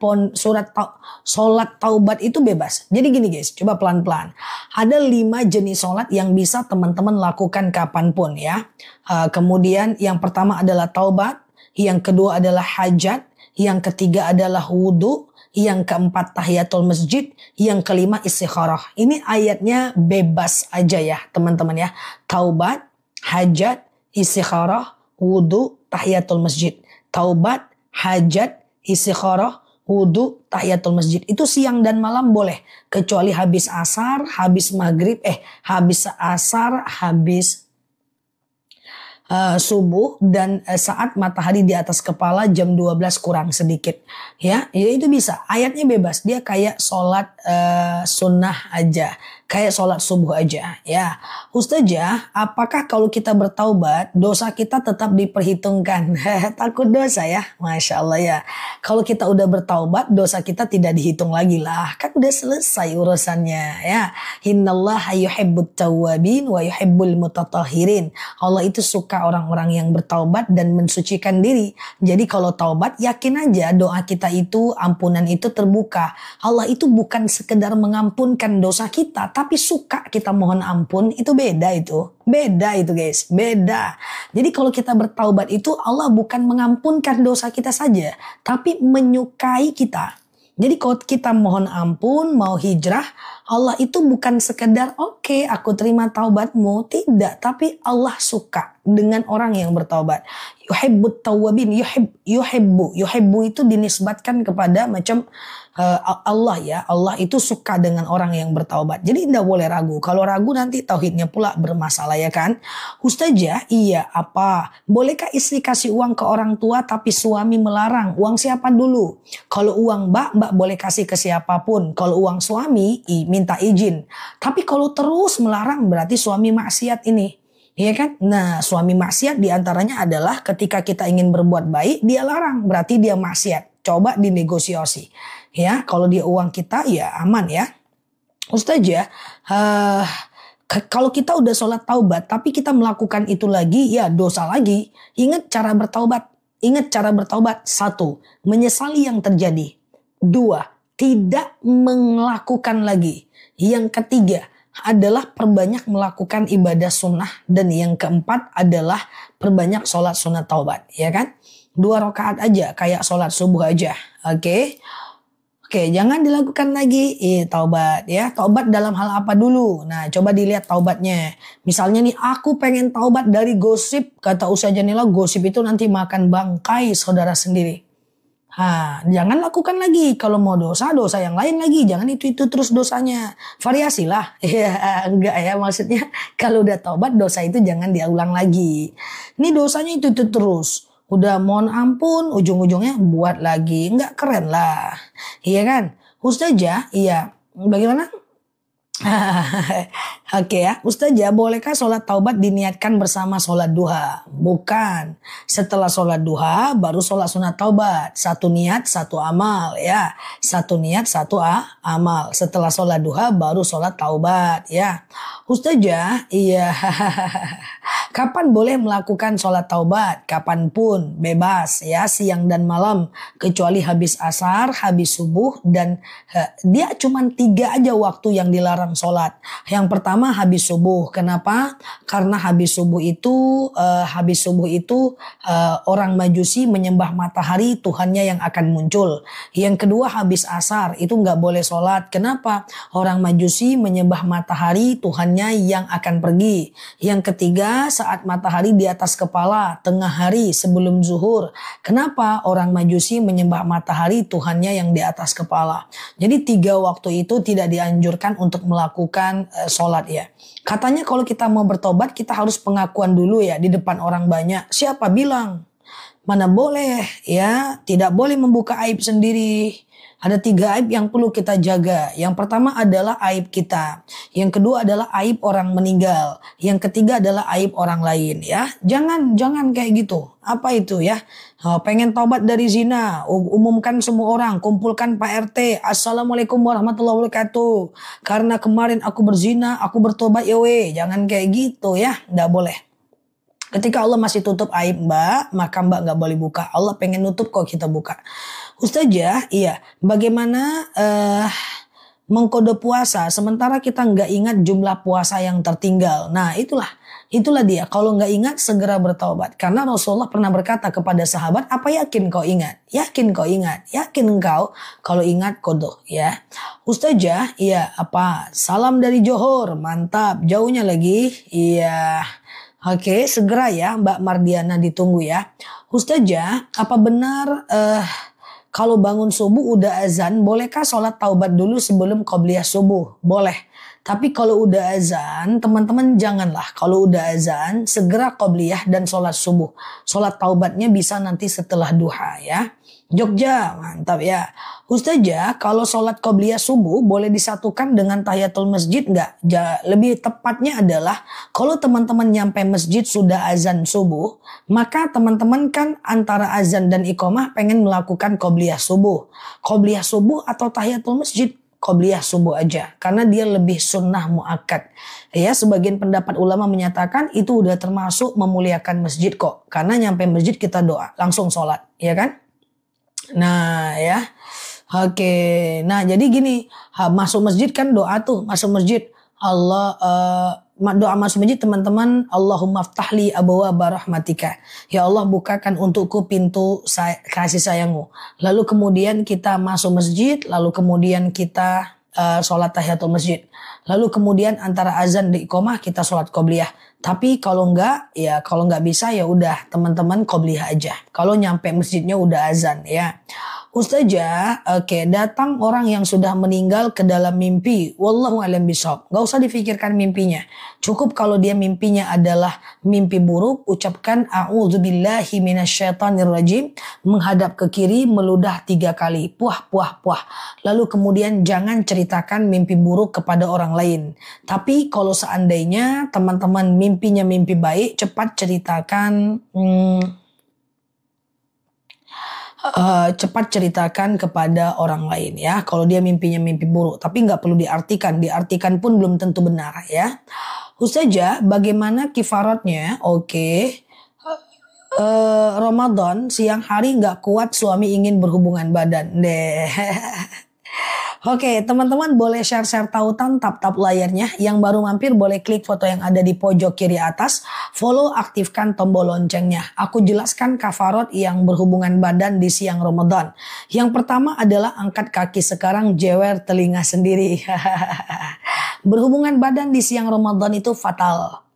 A: taubat itu bebas. Jadi gini guys, coba pelan-pelan. Ada 5 jenis salat yang bisa teman-teman lakukan kapanpun ya. Kemudian yang pertama adalah taubat, yang kedua adalah hajat, yang ketiga adalah wudu, yang keempat tahiyatul masjid, yang kelima istikharah. Ini ayatnya bebas aja ya teman-teman ya. Taubat, hajat, istikharah, wudu, tahiyatul masjid. Taubat, hajat, istikharah, wudu, tahiyatul masjid. Itu siang dan malam boleh. Kecuali habis asar, habis maghrib, habis asar, habis subuh dan saat matahari di atas kepala jam 12 kurang sedikit ya itu bisa. Ayatnya bebas, dia kayak sholat sunnah aja, kayak sholat subuh aja ya. Ustazah, apakah kalau kita bertaubat dosa kita tetap diperhitungkan? Takut dosa ya, Masya Allah ya. Kalau kita udah bertaubat dosa kita tidak dihitung lagi lah, kan udah selesai urusannya ya. Innallaha yuhibbut tawwabin wa yuhibbul mutatahhirin. Allah itu suka orang-orang yang bertaubat dan mensucikan diri. Jadi kalau taubat, yakin aja doa kita itu, ampunan itu terbuka. Allah itu bukan sekedar mengampunkan dosa kita, tapi suka kita mohon ampun. Itu beda itu. Beda itu guys, beda. Jadi kalau kita bertaubat itu Allah bukan mengampunkan dosa kita saja, tapi menyukai kita. Jadi kalau kita mohon ampun, mau hijrah, Allah itu bukan sekedar oke, aku terima taubatmu. Tidak, tapi Allah suka dengan orang yang bertaubat. Yuhibbut tawwabin, yuhibbu itu dinisbatkan kepada macam Allah ya. Allah itu suka dengan orang yang bertaubat. Jadi tidak boleh ragu. Kalau ragu nanti tauhidnya pula bermasalah ya kan. Ustazah, iya apa? Bolehkah istri kasih uang ke orang tua tapi suami melarang? Uang siapa dulu? Kalau uang mbak boleh kasih ke siapapun. Kalau uang suami minta izin. Tapi kalau terus melarang berarti suami maksiat ini. Iya kan? Nah, suami maksiat diantaranya adalah ketika kita ingin berbuat baik, dia larang. Berarti dia maksiat. Coba dinegosiasi. Ya, kalau dia uang kita ya aman ya. Ustazah, kalau kita udah sholat taubat tapi kita melakukan itu lagi, ya dosa lagi. Ingat cara bertaubat. Ingat cara bertaubat. 1. Menyesali yang terjadi. 2. Tidak melakukan lagi. Yang ketiga adalah perbanyak melakukan ibadah sunnah. Dan yang keempat adalah perbanyak sholat sunnah taubat. Ya kan? 2 rakaat aja kayak sholat subuh aja. Oke. Oke, jangan dilakukan lagi taubat ya. Taubat dalam hal apa dulu? Nah, coba dilihat taubatnya. Misalnya nih, aku pengen taubat dari gosip. Kata Ustazah Nila, gosip itu nanti makan bangkai saudara sendiri. Jangan lakukan lagi. Kalau mau dosa yang lain lagi. Jangan itu terus dosanya. Variasi lah. Ya, enggak ya, maksudnya kalau udah taubat dosa itu jangan diulang lagi. Ini dosanya itu terus. Udah mohon ampun, ujung-ujungnya buat lagi. Enggak keren lah. Iya kan? Ustazah, iya. Bagaimana? Oke ya, Ustazah, bolehkah sholat taubat diniatkan bersama sholat duha? Bukan. Setelah sholat duha, baru sholat sunat taubat. 1 niat, 1 amal ya. 1 niat, 1 amal. Setelah sholat duha, baru sholat taubat ya. Ustazah, iya. Kapan boleh melakukan sholat taubat? Kapanpun, bebas ya, siang dan malam. Kecuali habis asar, habis subuh, dan dia cuma 3 aja waktu yang dilarang sholat. Yang pertama habis subuh. Kenapa? Karena habis subuh itu orang Majusi menyembah matahari Tuhannya yang akan muncul. Yang kedua habis asar, itu nggak boleh sholat. Kenapa? Orang Majusi menyembah matahari Tuhannya yang akan pergi. Yang ketiga saat matahari di atas kepala, tengah hari sebelum zuhur. Kenapa? Orang Majusi menyembah matahari Tuhannya yang di atas kepala. Jadi 3 waktu itu tidak dianjurkan untuk melakukan sholat ya. Katanya kalau kita mau bertobat kita harus pengakuan dulu ya di depan orang banyak. Siapa bilang? Mana boleh ya, tidak boleh membuka aib sendiri. Ada 3 aib yang perlu kita jaga. Yang pertama adalah aib kita. Yang kedua adalah aib orang meninggal. Yang ketiga adalah aib orang lain ya. Jangan kayak gitu. Apa itu ya? Pengen taubat dari zina, umumkan semua orang, kumpulkan Pak RT. Assalamualaikum warahmatullahi wabarakatuh. Karena kemarin aku berzina, aku bertobat ya weh. Jangan kayak gitu ya. Nggak boleh. Ketika Allah masih tutup aib mbak, maka mbak nggak boleh buka. Allah pengen nutup kok kita buka. Ustazah, iya. Bagaimana mengkode puasa sementara kita nggak ingat jumlah puasa yang tertinggal. Nah itulah dia. Kalau nggak ingat segera bertaubat. Karena Rasulullah pernah berkata kepada sahabat, apa yakin kau ingat? Yakin kau ingat? Yakin engkau? Kalau ingat kodoh ya. Ustazah, iya apa? Salam dari Johor, mantap. Jauhnya lagi, iya. Oke, segera ya Mbak Mardiana ditunggu ya. Ustazah, apa benar kalau bangun subuh udah azan, bolehkah sholat taubat dulu sebelum qobliyah subuh? Boleh. Tapi kalau udah azan, teman-teman janganlah. Kalau udah azan, segera qobliyah dan sholat subuh. Sholat taubatnya bisa nanti setelah duha ya. Jogja, mantap ya. Ustazah, kalau sholat qobliyah subuh boleh disatukan dengan tahiyatul masjid nggak? Lebih tepatnya adalah kalau teman-teman nyampe masjid sudah azan subuh, maka teman-teman kan antara azan dan iqamah pengen melakukan qobliyah subuh. Qobliyah subuh atau tahiyatul masjid? Qobliyah subuh aja, karena dia lebih sunnah muakkad. Ya, sebagian pendapat ulama menyatakan itu udah termasuk memuliakan masjid kok. Karena nyampe masjid kita doa, langsung sholat, ya kan? Nah ya, oke. Nah jadi gini, masuk masjid kan doa tuh, masuk masjid Allah doa masuk masjid teman-teman, Allahumma ftahli abwaaba rahmatika. Ya Allah bukakan untukku pintu kasih sayangmu. Lalu kemudian kita masuk masjid, lalu kemudian kita sholat tahiyatul masjid. Lalu kemudian antara azan dan iqamah kita sholat qobliyah. Tapi kalau enggak bisa ya udah teman-teman qobliyah aja. Kalau nyampe masjidnya udah azan ya. Ustazah, oke, datang orang yang sudah meninggal ke dalam mimpi. Wallahu a'lam bishawab. Gak usah difikirkan mimpinya. Cukup kalau dia mimpinya adalah mimpi buruk, ucapkan a'udzubillahi minasyaitonirrajim, menghadap ke kiri, meludah 3 kali. Puah, puah, puah. Lalu kemudian jangan ceritakan mimpi buruk kepada orang lain. Tapi kalau seandainya teman-teman mimpinya mimpi baik, cepat ceritakan kepada orang lain ya. Kalau dia mimpinya mimpi buruk, tapi nggak perlu diartikan pun belum tentu benar ya. Ustazah, bagaimana kifaratnya? Oke. Ramadan siang hari nggak kuat suami ingin berhubungan badan deh. Oke, teman-teman boleh share tautan tap layarnya. Yang baru mampir boleh klik foto yang ada di pojok kiri atas. Follow, aktifkan tombol loncengnya. Aku jelaskan kafarat yang berhubungan badan di siang Ramadan. Yang pertama adalah angkat kaki sekarang, jewer telinga sendiri. Berhubungan badan di siang Ramadan itu fatal.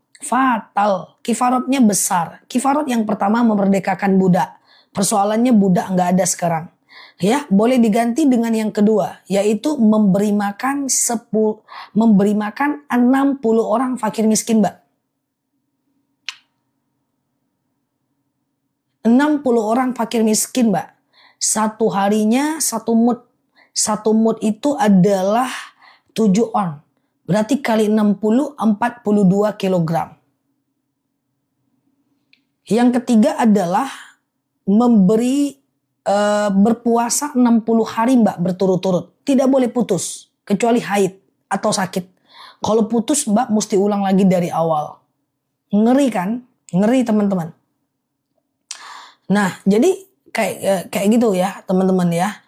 A: Kifaratnya besar. Kifarat yang pertama memerdekakan budak. Persoalannya budak nggak ada sekarang. Ya, boleh diganti dengan yang kedua, yaitu memberi makan 60 orang fakir miskin, Mbak. 60 orang fakir miskin, Mbak. Satu harinya 1 mud. 1 mud itu adalah 7 on. Berarti kali 60, 42 kilogram. Yang ketiga adalah memberi berpuasa 60 hari Mbak berturut-turut. Tidak boleh putus kecuali haid atau sakit. Kalau putus Mbak mesti ulang lagi dari awal. Ngeri kan? Ngeri teman-teman. Nah jadi kayak gitu ya teman-teman ya.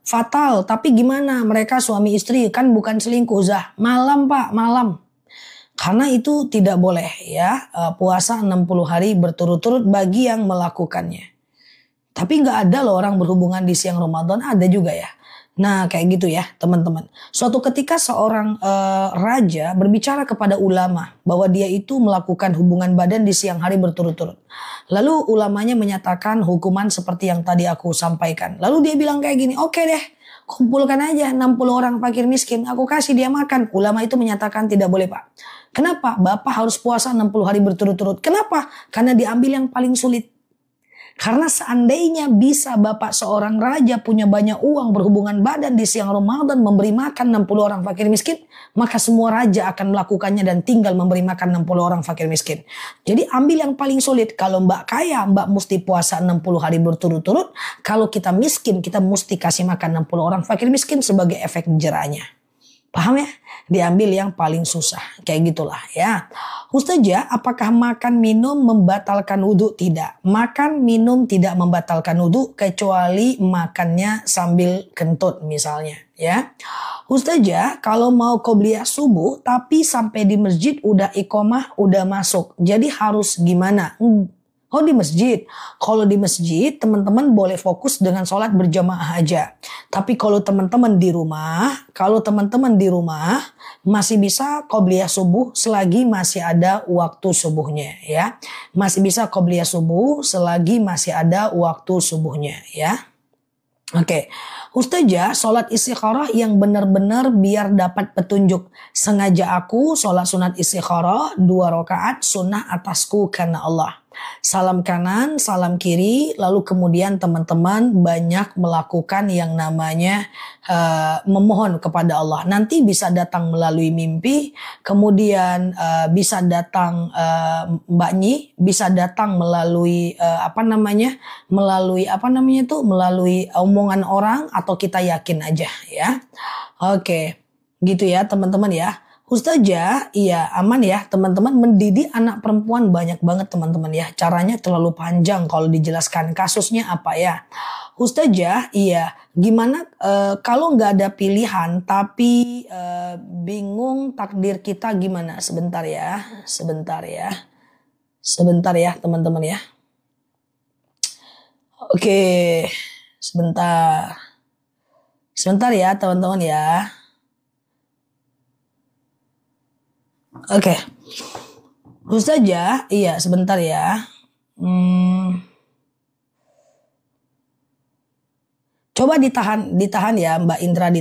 A: Fatal. Tapi gimana mereka suami istri kan bukan selingkuh Zah. Malam Pak, malam. Karena itu tidak boleh ya. Puasa 60 hari berturut-turut bagi yang melakukannya. Tapi nggak ada loh orang berhubungan di siang Ramadan, ada juga ya. Nah kayak gitu ya teman-teman. Suatu ketika seorang raja berbicara kepada ulama bahwa dia itu melakukan hubungan badan di siang hari berturut-turut. Lalu ulamanya menyatakan hukuman seperti yang tadi aku sampaikan. Lalu dia bilang kayak gini, oke deh kumpulkan aja 60 orang fakir miskin, aku kasih dia makan. Ulama itu menyatakan tidak boleh Pak. Kenapa? Bapak harus puasa 60 hari berturut-turut. Kenapa? Karena diambil yang paling sulit. Karena seandainya bisa bapak seorang raja punya banyak uang, berhubungan badan di siang Ramadan, memberi makan 60 orang fakir miskin, maka semua raja akan melakukannya dan tinggal memberi makan 60 orang fakir miskin. Jadi ambil yang paling sulit. Kalau mbak kaya, mbak mesti puasa 60 hari berturut-turut. Kalau kita miskin, kita mesti kasih makan 60 orang fakir miskin sebagai efek jerahnya. Paham ya? Diambil yang paling susah. Kayak gitulah ya. Ustazah, apakah makan minum membatalkan wudhu? Tidak. Makan minum tidak membatalkan wudhu kecuali makannya sambil kentut misalnya ya. Ustazah, kalau mau qobliyah subuh tapi sampai di masjid udah iqomah, udah masuk. Jadi harus gimana? Oh, di masjid. Kalau di masjid teman-teman boleh fokus dengan sholat berjamaah aja. Tapi kalau teman-teman di rumah, masih bisa qobliyah subuh selagi masih ada waktu subuhnya ya. Masih bisa qobliyah subuh selagi masih ada waktu subuhnya ya. Oke, Ustazah, sholat istikharah yang benar-benar biar dapat petunjuk. Sengaja aku sholat sunat istikharah 2 rakaat sunnah atasku karena Allah. Salam kanan, salam kiri, lalu kemudian teman-teman banyak melakukan yang namanya memohon kepada Allah. Nanti bisa datang melalui mimpi, kemudian bisa datang Mbak Nyi, bisa datang melalui melalui omongan orang atau kita yakin aja ya. Oke, gitu ya teman-teman ya. Ustazah, iya aman ya teman-teman, mendidik anak perempuan banyak banget teman-teman ya. Caranya terlalu panjang kalau dijelaskan, kasusnya apa ya. Ustazah, iya gimana kalau nggak ada pilihan tapi bingung takdir kita gimana? Sebentar ya teman-teman ya. Oke, sebentar ya teman-teman ya. Oke, Ustazah, iya sebentar ya. Coba ditahan ya Mbak Indra,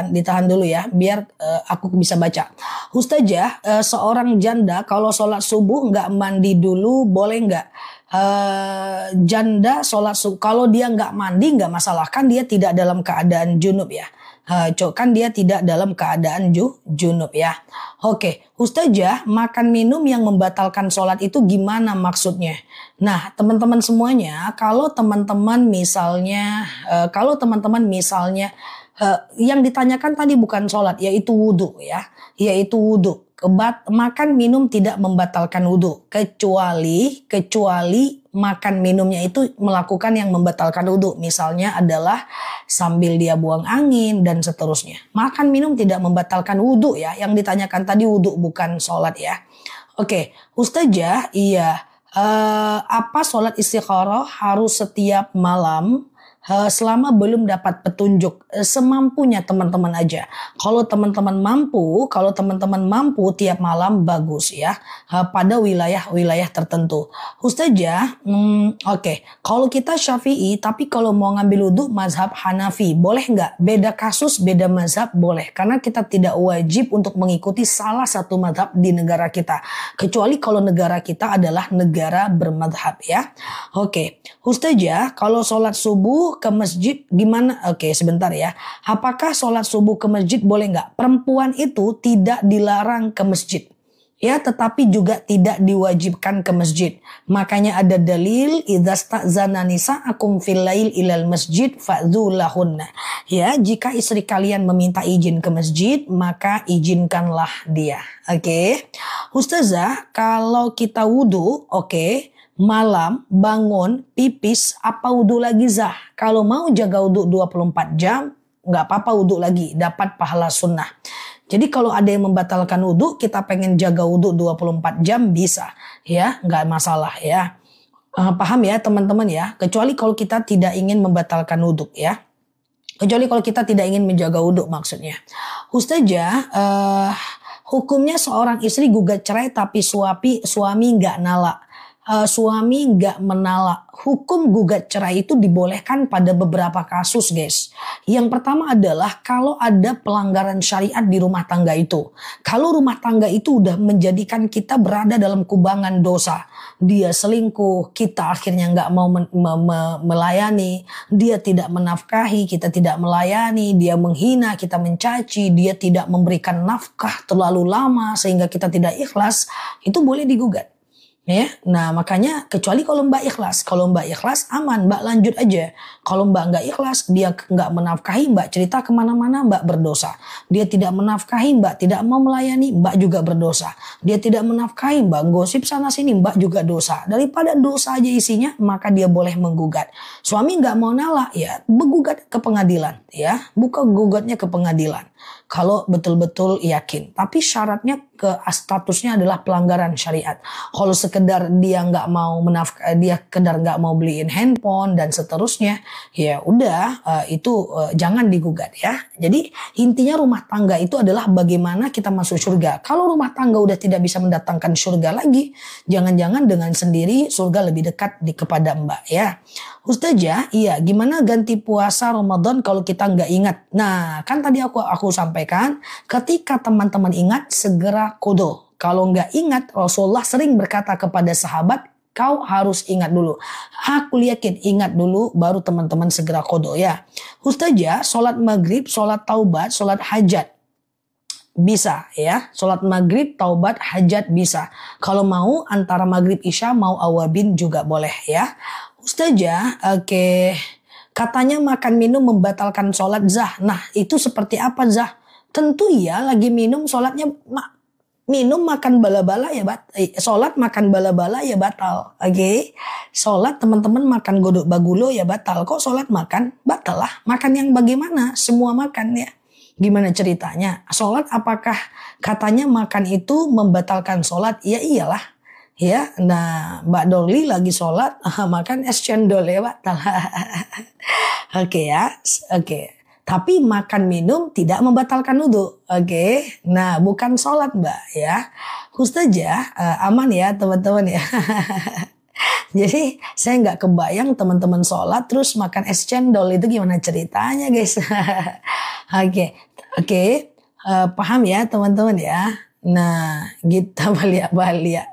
A: ditahan dulu ya, biar aku bisa baca. Ustazah, seorang janda kalau sholat subuh nggak mandi dulu boleh nggak? Janda sholat subuh, kalau dia nggak mandi nggak masalah, kan dia tidak dalam keadaan junub ya. Kan dia tidak dalam keadaan junub ya. Oke, Ustazah, makan minum yang membatalkan sholat itu gimana maksudnya? Nah, teman-teman semuanya, kalau teman-teman misalnya yang ditanyakan tadi bukan sholat, yaitu wudhu ya, yaitu wudhu. Makan minum tidak membatalkan wudhu kecuali makan minumnya itu melakukan yang membatalkan wudhu. Misalnya adalah sambil dia buang angin dan seterusnya. Makan minum tidak membatalkan wudhu ya. Yang ditanyakan tadi wudhu bukan sholat ya. Oke, Ustazah, iya. Apa sholat istikharah harus setiap malam? Selama belum dapat petunjuk, semampunya teman-teman aja. Kalau teman-teman mampu tiap malam bagus ya, pada wilayah-wilayah tertentu. Ustazah, oke. Kalau kita Syafi'i, tapi kalau mau ngambil wudhu mazhab Hanafi, boleh nggak? Beda kasus, beda mazhab boleh, karena kita tidak wajib untuk mengikuti salah satu mazhab di negara kita, kecuali kalau negara kita adalah negara bermadhab ya. Oke, Ustazah, kalau sholat subuh ke masjid gimana? Oke, sebentar ya. Apakah sholat subuh ke masjid boleh nggak? Perempuan itu tidak dilarang ke masjid ya, tetapi juga tidak diwajibkan ke masjid. Makanya ada dalil idzasta'zana nisa'akum fil lail ilal masjid fa'dzulahunna. Ya, jika istri kalian meminta izin ke masjid, maka izinkanlah dia. Oke. Ustazah, kalau kita wudhu, oke, malam bangun pipis, apa wudhu lagi Zah? Kalau mau jaga wudhu 24 jam nggak apa-apa wudhu lagi, dapat pahala sunnah. Jadi kalau ada yang membatalkan wudhu, kita pengen jaga wudhu 24 jam bisa ya, nggak masalah ya. Paham ya teman-teman ya, kecuali kalau kita tidak ingin membatalkan wudhu ya. Kecuali kalau kita tidak ingin menjaga wudhu maksudnya. Ustazah, hukumnya seorang istri gugat cerai tapi suami nggak nala. Suami nggak menolak. Hukum gugat cerai itu dibolehkan pada beberapa kasus guys. Yang pertama adalah kalau ada pelanggaran syariat di rumah tangga itu. Kalau rumah tangga itu udah menjadikan kita berada dalam kubangan dosa. dia selingkuh, kita akhirnya nggak mau melayani, dia tidak menafkahi, kita tidak melayani, dia menghina, kita mencaci, dia tidak memberikan nafkah terlalu lama sehingga kita tidak ikhlas, itu boleh digugat. Ya, nah makanya kecuali kalau Mbak ikhlas. Kalau Mbak ikhlas aman, Mbak lanjut aja. Kalau Mbak nggak ikhlas, dia nggak menafkahi, Mbak cerita kemana-mana, Mbak berdosa. Dia tidak menafkahi, Mbak tidak mau melayani, Mbak juga berdosa. Dia tidak menafkahi, Mbak gosip sana sini, Mbak juga dosa. Daripada dosa aja isinya, maka dia boleh menggugat. Suami nggak mau nolak, ya bergugat ke pengadilan, ya buka gugatnya ke pengadilan. Kalau betul-betul yakin, tapi syaratnya statusnya adalah pelanggaran syariat. Kalau sekedar dia nggak mau dia sekedar nggak mau beliin handphone dan seterusnya, ya udah itu jangan digugat ya. Jadi intinya rumah tangga itu adalah bagaimana kita masuk surga. Kalau rumah tangga udah tidak bisa mendatangkan surga lagi, jangan-jangan dengan sendiri surga lebih dekat kepada Mbak ya. Ustazah, iya gimana ganti puasa Ramadan kalau kita nggak ingat? Nah kan tadi aku sampaikan, ketika teman-teman ingat segera qodho. Kalau nggak ingat, Rasulullah sering berkata kepada sahabat, kau harus ingat dulu. Aku yakin ingat dulu baru teman-teman segera qodho ya. Ustazah, sholat maghrib, sholat taubat, sholat hajat. Bisa ya, sholat maghrib, taubat, hajat bisa. Kalau mau antara maghrib isya mau awabin juga boleh ya. Ustazah, oke. Katanya makan minum membatalkan sholat Zah. Nah itu seperti apa Zah? Tentu ya lagi minum sholatnya minum makan bala-bala ya sholat makan bala-bala ya batal. Oke. Sholat teman-teman makan godok bagulo ya batal. Kok sholat makan? Batal lah. Makan yang bagaimana? Semua makan ya. Gimana ceritanya? Sholat apakah katanya makan itu membatalkan sholat? Ya iyalah. Ya, nah Mbak Dorli lagi sholat, makan es cendol ya batal. Oke ya, oke. Tapi makan minum tidak membatalkan wudhu. Oke, nah bukan sholat Mbak ya. Ustazah aman ya teman-teman ya. Jadi saya nggak kebayang teman-teman sholat terus makan es cendol itu gimana ceritanya guys. Oke, paham ya teman-teman ya. Nah, kita balik,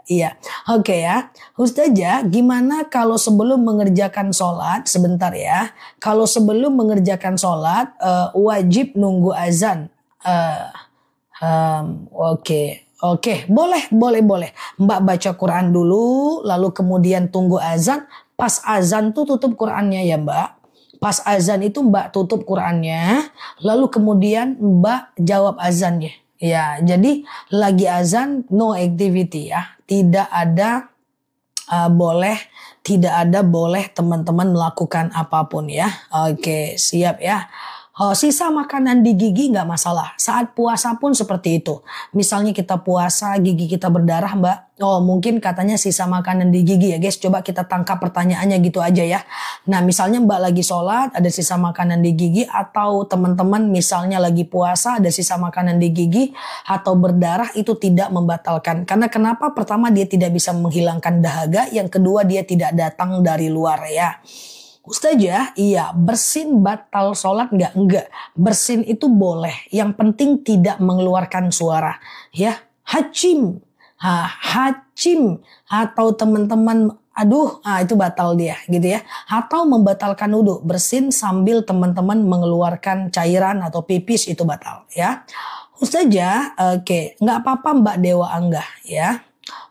A: iya. Oke ya, Ustazah, gimana kalau sebelum mengerjakan sholat, sebentar ya. Kalau sebelum mengerjakan sholat, wajib nunggu azan. Oke, boleh. Mbak baca Quran dulu, lalu kemudian tunggu azan. Pas azan tuh tutup Qurannya ya Mbak. Pas azan itu Mbak tutup Qurannya, lalu kemudian Mbak jawab azannya. Ya, jadi lagi azan no activity ya. Tidak ada boleh teman-teman melakukan apapun ya. Oke, siap ya. Sisa makanan di gigi nggak masalah. Saat puasa pun seperti itu. Misalnya kita puasa, gigi kita berdarah Mbak. Mungkin katanya sisa makanan di gigi ya guys. Coba kita tangkap pertanyaannya gitu aja ya. Nah misalnya Mbak lagi sholat, ada sisa makanan di gigi. Atau teman-teman misalnya lagi puasa, ada sisa makanan di gigi. Atau berdarah, itu tidak membatalkan. Karena kenapa? Pertama dia tidak bisa menghilangkan dahaga. Yang kedua dia tidak datang dari luar ya. Ustazah, iya bersin batal sholat nggak? Enggak. Bersin itu boleh. Yang penting tidak mengeluarkan suara. Ya, hacim. Hacim. Atau teman-teman, itu batal dia gitu ya. Atau membatalkan wudhu. Bersin sambil teman-teman mengeluarkan cairan atau pipis itu batal ya. Ustazah, oke. Nggak apa-apa Mbak Dewa Angga ya.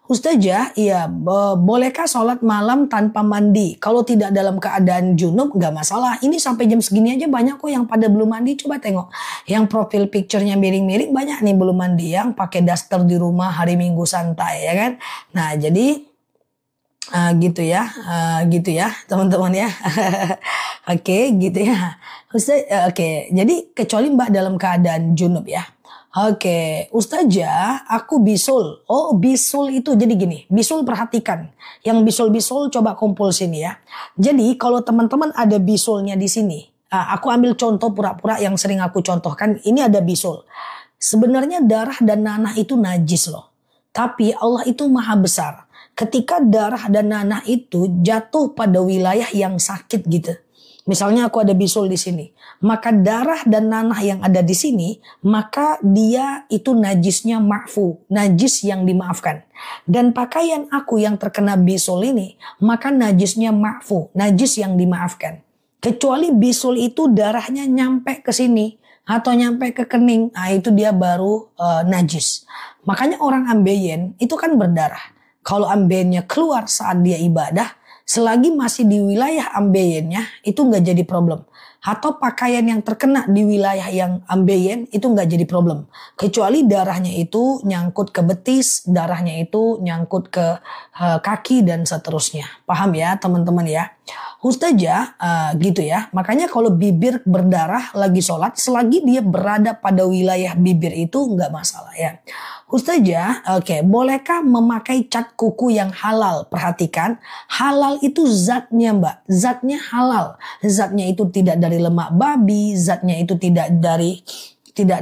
A: Ustazah, iya bolehkah sholat malam tanpa mandi? Kalau tidak dalam keadaan junub nggak masalah. Ini sampai jam segini aja banyak kok yang pada belum mandi. Coba tengok. Yang profil picture-nya miring-miring banyak nih belum mandi. Yang pakai daster di rumah hari Minggu santai ya kan. Nah jadi gitu ya teman-teman ya. Oke, gitu ya. Oke, jadi kecuali Mbak dalam keadaan junub ya. Oke, Ustazah, aku bisul. Bisul itu jadi gini. Bisul perhatikan. Yang bisul-bisul coba kumpul sini ya. Jadi kalau teman-teman ada bisulnya di sini. Aku ambil contoh pura-pura yang sering aku contohkan. Ini ada bisul. Sebenarnya darah dan nanah itu najis loh. Tapi Allah itu maha besar. Ketika darah dan nanah itu jatuh pada wilayah yang sakit gitu. Misalnya aku ada bisul di sini, maka darah dan nanah yang ada di sini, maka dia itu najisnya ma'fu, najis yang dimaafkan. Dan pakaian aku yang terkena bisul ini, maka najisnya ma'fu, najis yang dimaafkan. Kecuali bisul itu darahnya nyampe ke sini atau nyampe ke kening, nah itu dia baru najis. Makanya orang ambeien itu kan berdarah. Kalau ambeiennya keluar saat dia ibadah, selagi masih di wilayah ambeiennya itu nggak jadi problem. Atau pakaian yang terkena di wilayah yang ambeien itu nggak jadi problem. Kecuali darahnya itu nyangkut ke betis, darahnya itu nyangkut ke kaki dan seterusnya. Paham ya teman-teman ya? Ustazah gitu ya. Makanya kalau bibir berdarah lagi sholat, selagi dia berada pada wilayah bibir itu nggak masalah ya. Ustazah, oke, bolehkah memakai cat kuku yang halal? Perhatikan, halal itu zatnya mbak, zatnya halal. Zatnya itu tidak dari lemak babi, zatnya itu tidak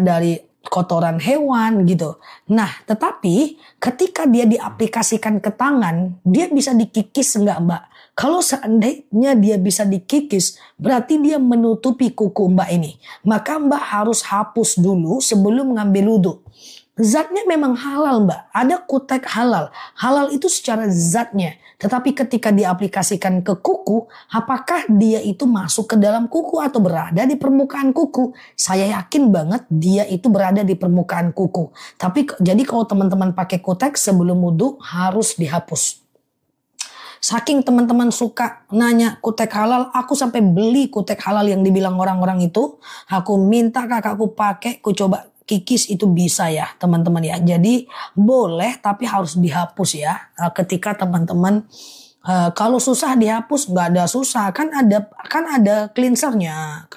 A: dari kotoran hewan gitu. Nah, tetapi ketika dia diaplikasikan ke tangan, dia bisa dikikis enggak mbak? Kalau seandainya dia bisa dikikis, berarti dia menutupi kuku mbak ini. Maka mbak harus hapus dulu sebelum mengambil wudhu. Zatnya memang halal mbak, ada kutek halal. Halal itu secara zatnya. Tetapi ketika diaplikasikan ke kuku, apakah dia itu masuk ke dalam kuku atau berada di permukaan kuku? Saya yakin banget dia itu berada di permukaan kuku. Tapi jadi kalau teman-teman pakai kutek sebelum wudhu harus dihapus. Saking teman-teman suka nanya kutek halal, aku sampai beli kutek halal yang dibilang orang-orang itu. Aku minta kakakku pakai, aku coba kikis itu bisa ya teman-teman ya. Jadi boleh tapi harus dihapus ya. Ketika teman-teman kalau susah dihapus nggak ada susah, kan ada cleansernya,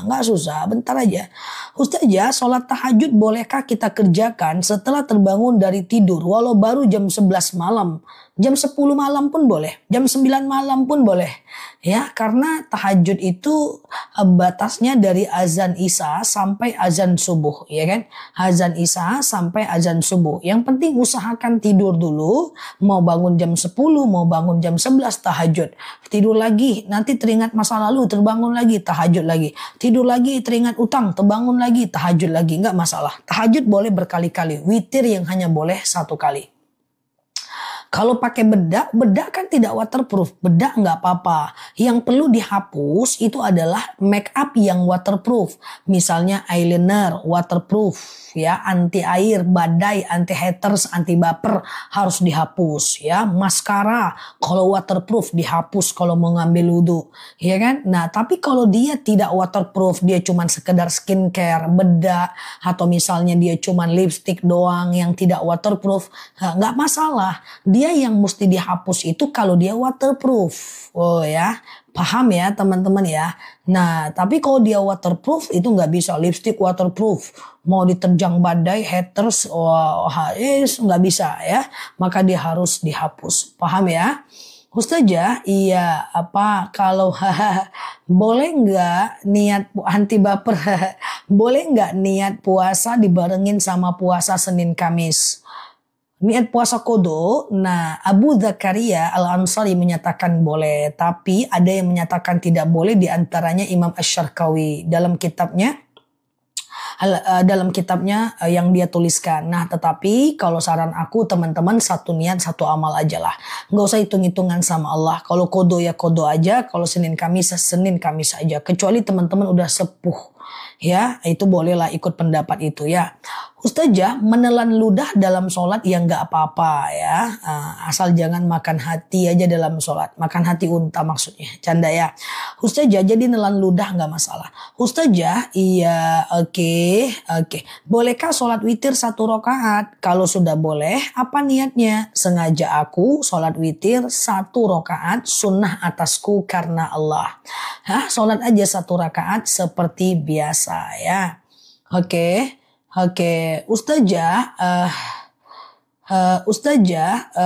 A: nggak susah, bentar aja. Ustazah, sholat tahajud bolehkah kita kerjakan setelah terbangun dari tidur walau baru jam 11 malam? Jam 10 malam pun boleh, jam 9 malam pun boleh. Ya, karena tahajud itu batasnya dari azan Isya sampai azan subuh, ya kan? Azan Isya sampai azan subuh. Yang penting usahakan tidur dulu, mau bangun jam 10, mau bangun jam 11 tahajud. Tidur lagi, nanti teringat masa lalu, terbangun lagi, tahajud lagi. Tidur lagi, teringat utang, terbangun lagi, tahajud lagi. Enggak masalah. Tahajud boleh berkali-kali, witir yang hanya boleh 1 kali. Kalau pakai bedak kan tidak waterproof. Bedak nggak apa-apa. Yang perlu dihapus itu adalah make up yang waterproof. Misalnya eyeliner waterproof, ya, anti air, badai, anti haters, anti baper harus dihapus, ya. Maskara kalau waterproof dihapus kalau mau ngambil wudhu, ya kan? Nah, tapi kalau dia tidak waterproof, dia cuma sekedar skincare, bedak, atau misalnya dia cuma lipstick doang yang tidak waterproof, nggak masalah. Dia yang mesti dihapus itu kalau dia waterproof. Oh ya, paham ya teman-teman ya. Nah, tapi kalau dia waterproof itu nggak bisa. Lipstick waterproof, mau diterjang badai, haters, nggak bisa ya. Maka dia harus dihapus. Paham ya? Ustazah, iya apa kalau boleh nggak niat anti baper? Boleh nggak niat puasa dibarengin sama puasa Senin Kamis? Niat puasa kodo, nah Abu Zakaria Al-Ansari menyatakan boleh, tapi ada yang menyatakan tidak boleh, diantaranya Imam Asy-Syarqawi dalam kitabnya yang dia tuliskan. Nah, tetapi kalau saran aku teman-teman satu niat satu amal aja lah. Nggak usah hitung-hitungan sama Allah. Kalau kodo ya kodo aja, kalau Senin Kamis aja. Kecuali teman-teman udah sepuh. Ya, itu bolehlah ikut pendapat itu ya. Ustazah, menelan ludah dalam sholat ya nggak apa-apa ya. Asal jangan makan hati aja dalam sholat. Makan hati unta maksudnya. Canda ya. Ustazah, jadi nelan ludah nggak masalah. Ustazah, iya oke. Bolehkah sholat witir 1 rakaat? Kalau sudah boleh, apa niatnya? Sengaja aku sholat witir 1 rakaat sunnah atasku karena Allah. Sholat aja 1 rakaat seperti biasa ya. Oke. Ustazah,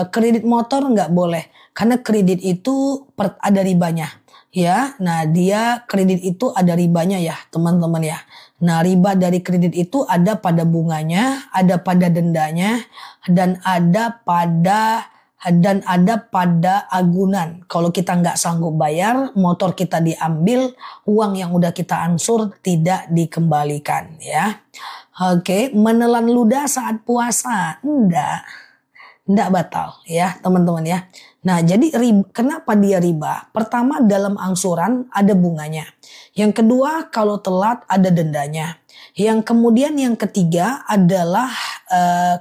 A: kredit motor nggak boleh karena kredit itu ada ribanya, ya. Nah, dia kredit itu ada ribanya ya, teman-teman ya. Nah, riba dari kredit itu ada pada bunganya, ada pada dendanya, dan ada pada dan ada pada agunan. Kalau kita nggak sanggup bayar, motor kita diambil, uang yang udah kita ansur tidak dikembalikan ya. Oke, menelan ludah saat puasa, enggak batal ya teman-teman ya. Nah jadi kenapa dia riba? Pertama, dalam angsuran ada bunganya. Yang kedua, kalau telat ada dendanya. Yang kemudian yang ketiga adalah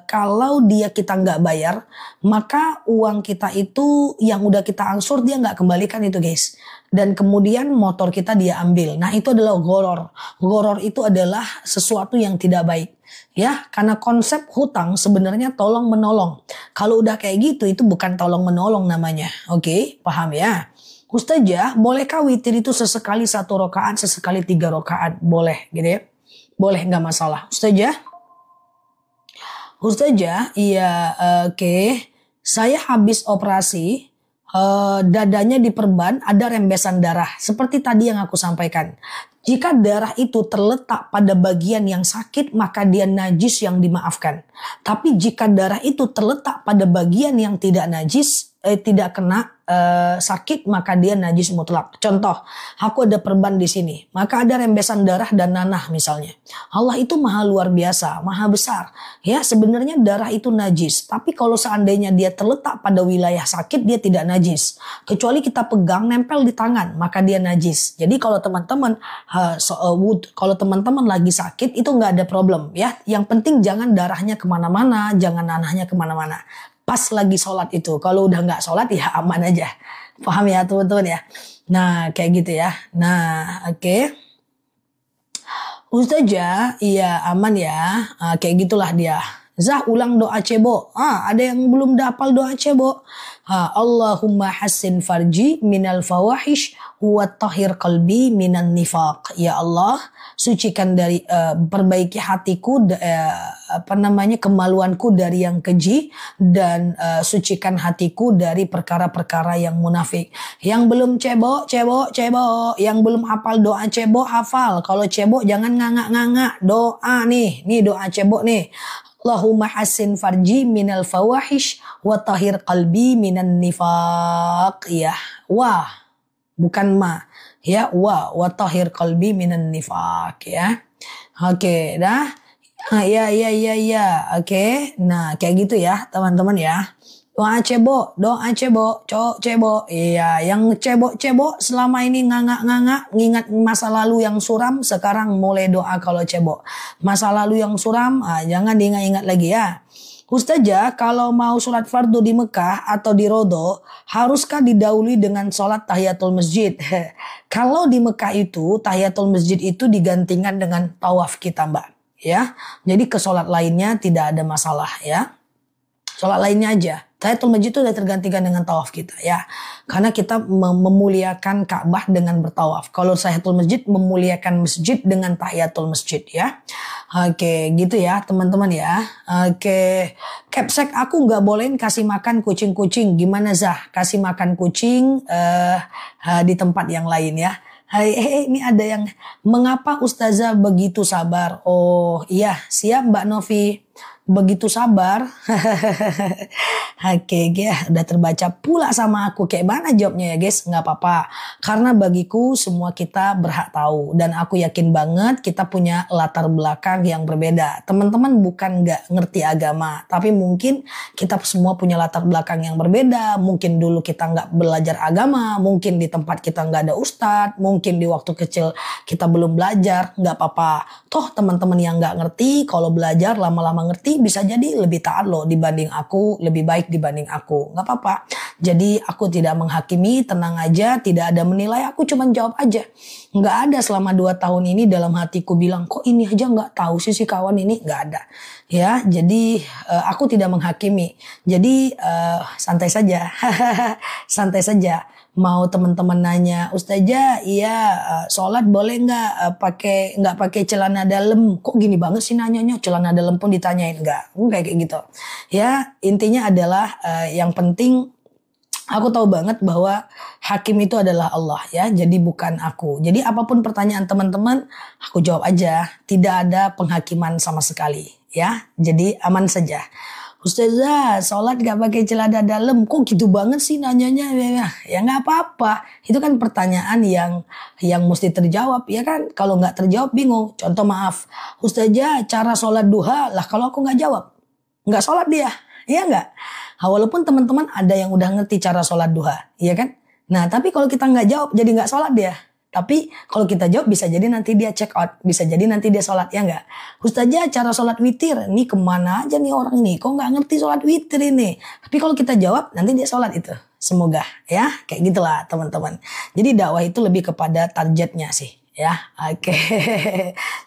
A: kalau kita nggak bayar, maka uang kita itu yang udah kita angsur dia nggak kembalikan itu guys. Dan kemudian motor kita dia ambil. Nah itu adalah gharar. Gharar itu adalah sesuatu yang tidak baik. Ya, karena konsep hutang sebenarnya tolong menolong. Kalau udah kayak gitu itu bukan tolong menolong namanya. Oke, paham ya? Ustazah, bolehkah witir itu sesekali 1 rakaat, sesekali 3 rakaat? Boleh gitu ya. Boleh, nggak masalah. Ustazah, iya, oke. Saya habis operasi, dadanya diperban, ada rembesan darah. Seperti tadi yang aku sampaikan. Jika darah itu terletak pada bagian yang sakit, maka dia najis yang dimaafkan. Tapi jika darah itu terletak pada bagian yang tidak najis, tidak kena sakit, maka dia najis mutlak. Contoh, aku ada perban di sini, maka ada rembesan darah dan nanah misalnya. Allah itu maha luar biasa, maha besar. Ya, sebenarnya darah itu najis, tapi kalau seandainya dia terletak pada wilayah sakit, dia tidak najis. Kecuali kita pegang nempel di tangan, maka dia najis. Jadi kalau teman-teman kalau teman-teman lagi sakit itu nggak ada problem ya. Yang penting jangan darahnya kemana-mana, jangan nanahnya kemana-mana. Pas lagi sholat itu, kalau udah nggak sholat ya aman aja. Paham ya teman-teman ya. Nah kayak gitu ya. Nah oke. Ustazah, iya aman ya. Kayak gitulah dia. Zah ulang doa cebo. Ada yang belum hafal doa cebo. Allahumma hassin farji minal fawahish wa tahhir qalbi minan nifaq. Ya Allah, sucikan dari perbaiki hatiku kemaluanku dari yang keji dan sucikan hatiku dari perkara-perkara yang munafik. Yang belum cebo, yang belum hafal doa cebo hafal. Kalau cebo jangan nganga-nganga. Doa nih doa cebo nih. Allahumma hassin farji minal fawahish wa tahhir qalbi minan nifaq. Ya, wah, bukan ma. Ya, wa tahhir qalbi minan nifaq ya. Oke, dah. Ya. Oke. Nah, kayak gitu ya, teman-teman ya. Doa cebo. Iya, yang cebo selama ini nganga-nganga, ngingat masa lalu yang suram, sekarang mulai doa kalau cebo. Masa lalu yang suram, jangan diingat-ingat lagi ya. Ustazah, kalau mau sholat fardu di Mekah atau di Rodo, haruskah didahului dengan sholat tahiyatul masjid? Kalau di Mekah itu, tahiyatul masjid itu digantikan dengan tawaf kita, Mbak. Ya, jadi ke sholat lainnya tidak ada masalah ya. Sholat lainnya aja. Tahiyatul masjid itu sudah tergantikan dengan tawaf kita ya. Karena kita memuliakan Ka'bah dengan bertawaf. Kalau tahiyatul masjid memuliakan masjid dengan tahiyatul masjid ya. Oke, gitu ya teman-teman ya. Oke, Capsek aku nggak bolehin kasih makan kucing-kucing. Gimana Zah? Kasih makan kucing di tempat yang lain ya. Ini ada yang mengapa Ustazah begitu sabar? Oh iya, siap Mbak Novi. Begitu sabar. Oke, udah terbaca pula sama aku. Kayak mana jawabnya ya guys? Nggak apa-apa. Karena bagiku semua kita berhak tahu. Dan aku yakin banget kita punya latar belakang yang berbeda. Teman-teman bukan nggak ngerti agama. Tapi mungkin kita semua punya latar belakang yang berbeda. Mungkin dulu kita nggak belajar agama. Mungkin di tempat kita nggak ada ustadz. Mungkin di waktu kecil kita belum belajar. Nggak apa-apa. Toh teman-teman yang nggak ngerti, kalau belajar lama-lama ngerti, bisa jadi lebih taat loh dibanding aku, lebih baik dibanding aku. Gak apa-apa. Jadi aku tidak menghakimi, tenang aja, tidak ada menilai, aku cuma jawab aja. Gak ada selama 2 tahun ini dalam hatiku bilang, kok ini aja gak tahu sih si kawan ini, gak ada. Ya, jadi aku tidak menghakimi. Jadi santai saja. Santai saja. Mau teman-teman nanya, Ustazah, iya sholat boleh nggak pakai celana dalam? Kok gini banget sih nanyanya? Celana dalam pun ditanyain nggak kayak gitu. Ya intinya adalah yang penting aku tahu banget bahwa hakim itu adalah Allah ya, jadi bukan aku. Jadi apapun pertanyaan teman-teman, aku jawab aja. Tidak ada penghakiman sama sekali ya. Jadi aman saja. Ustazah, sholat gak pakai celana dalam, kok gitu banget sih nanyanya? Ya nggak apa-apa, itu kan pertanyaan yang mesti terjawab, ya kan? Kalau nggak terjawab bingung. Contoh maaf, Ustazah cara sholat duha, lah kalau aku nggak jawab, nggak sholat dia, ya nggak? Nah, walaupun teman-teman ada yang udah ngerti cara sholat duha, ya kan? Nah, tapi kalau kita nggak jawab, jadi nggak sholat dia. Tapi kalau kita jawab bisa jadi nanti dia check out. Bisa jadi nanti dia sholat, ya nggak? Ustazah cara sholat witir. Ini kemana aja nih orang ini? Kok nggak ngerti sholat witir ini? Tapi kalau kita jawab nanti dia sholat itu. Semoga ya. Kayak gitulah teman-teman. Jadi dakwah itu lebih kepada targetnya sih. Ya, oke.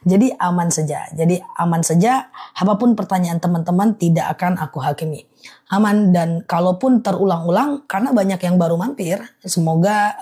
A: Jadi aman saja. Jadi aman saja. Apapun pertanyaan teman-teman tidak akan aku hakimi. Aman, dan kalaupun terulang-ulang karena banyak yang baru mampir. Semoga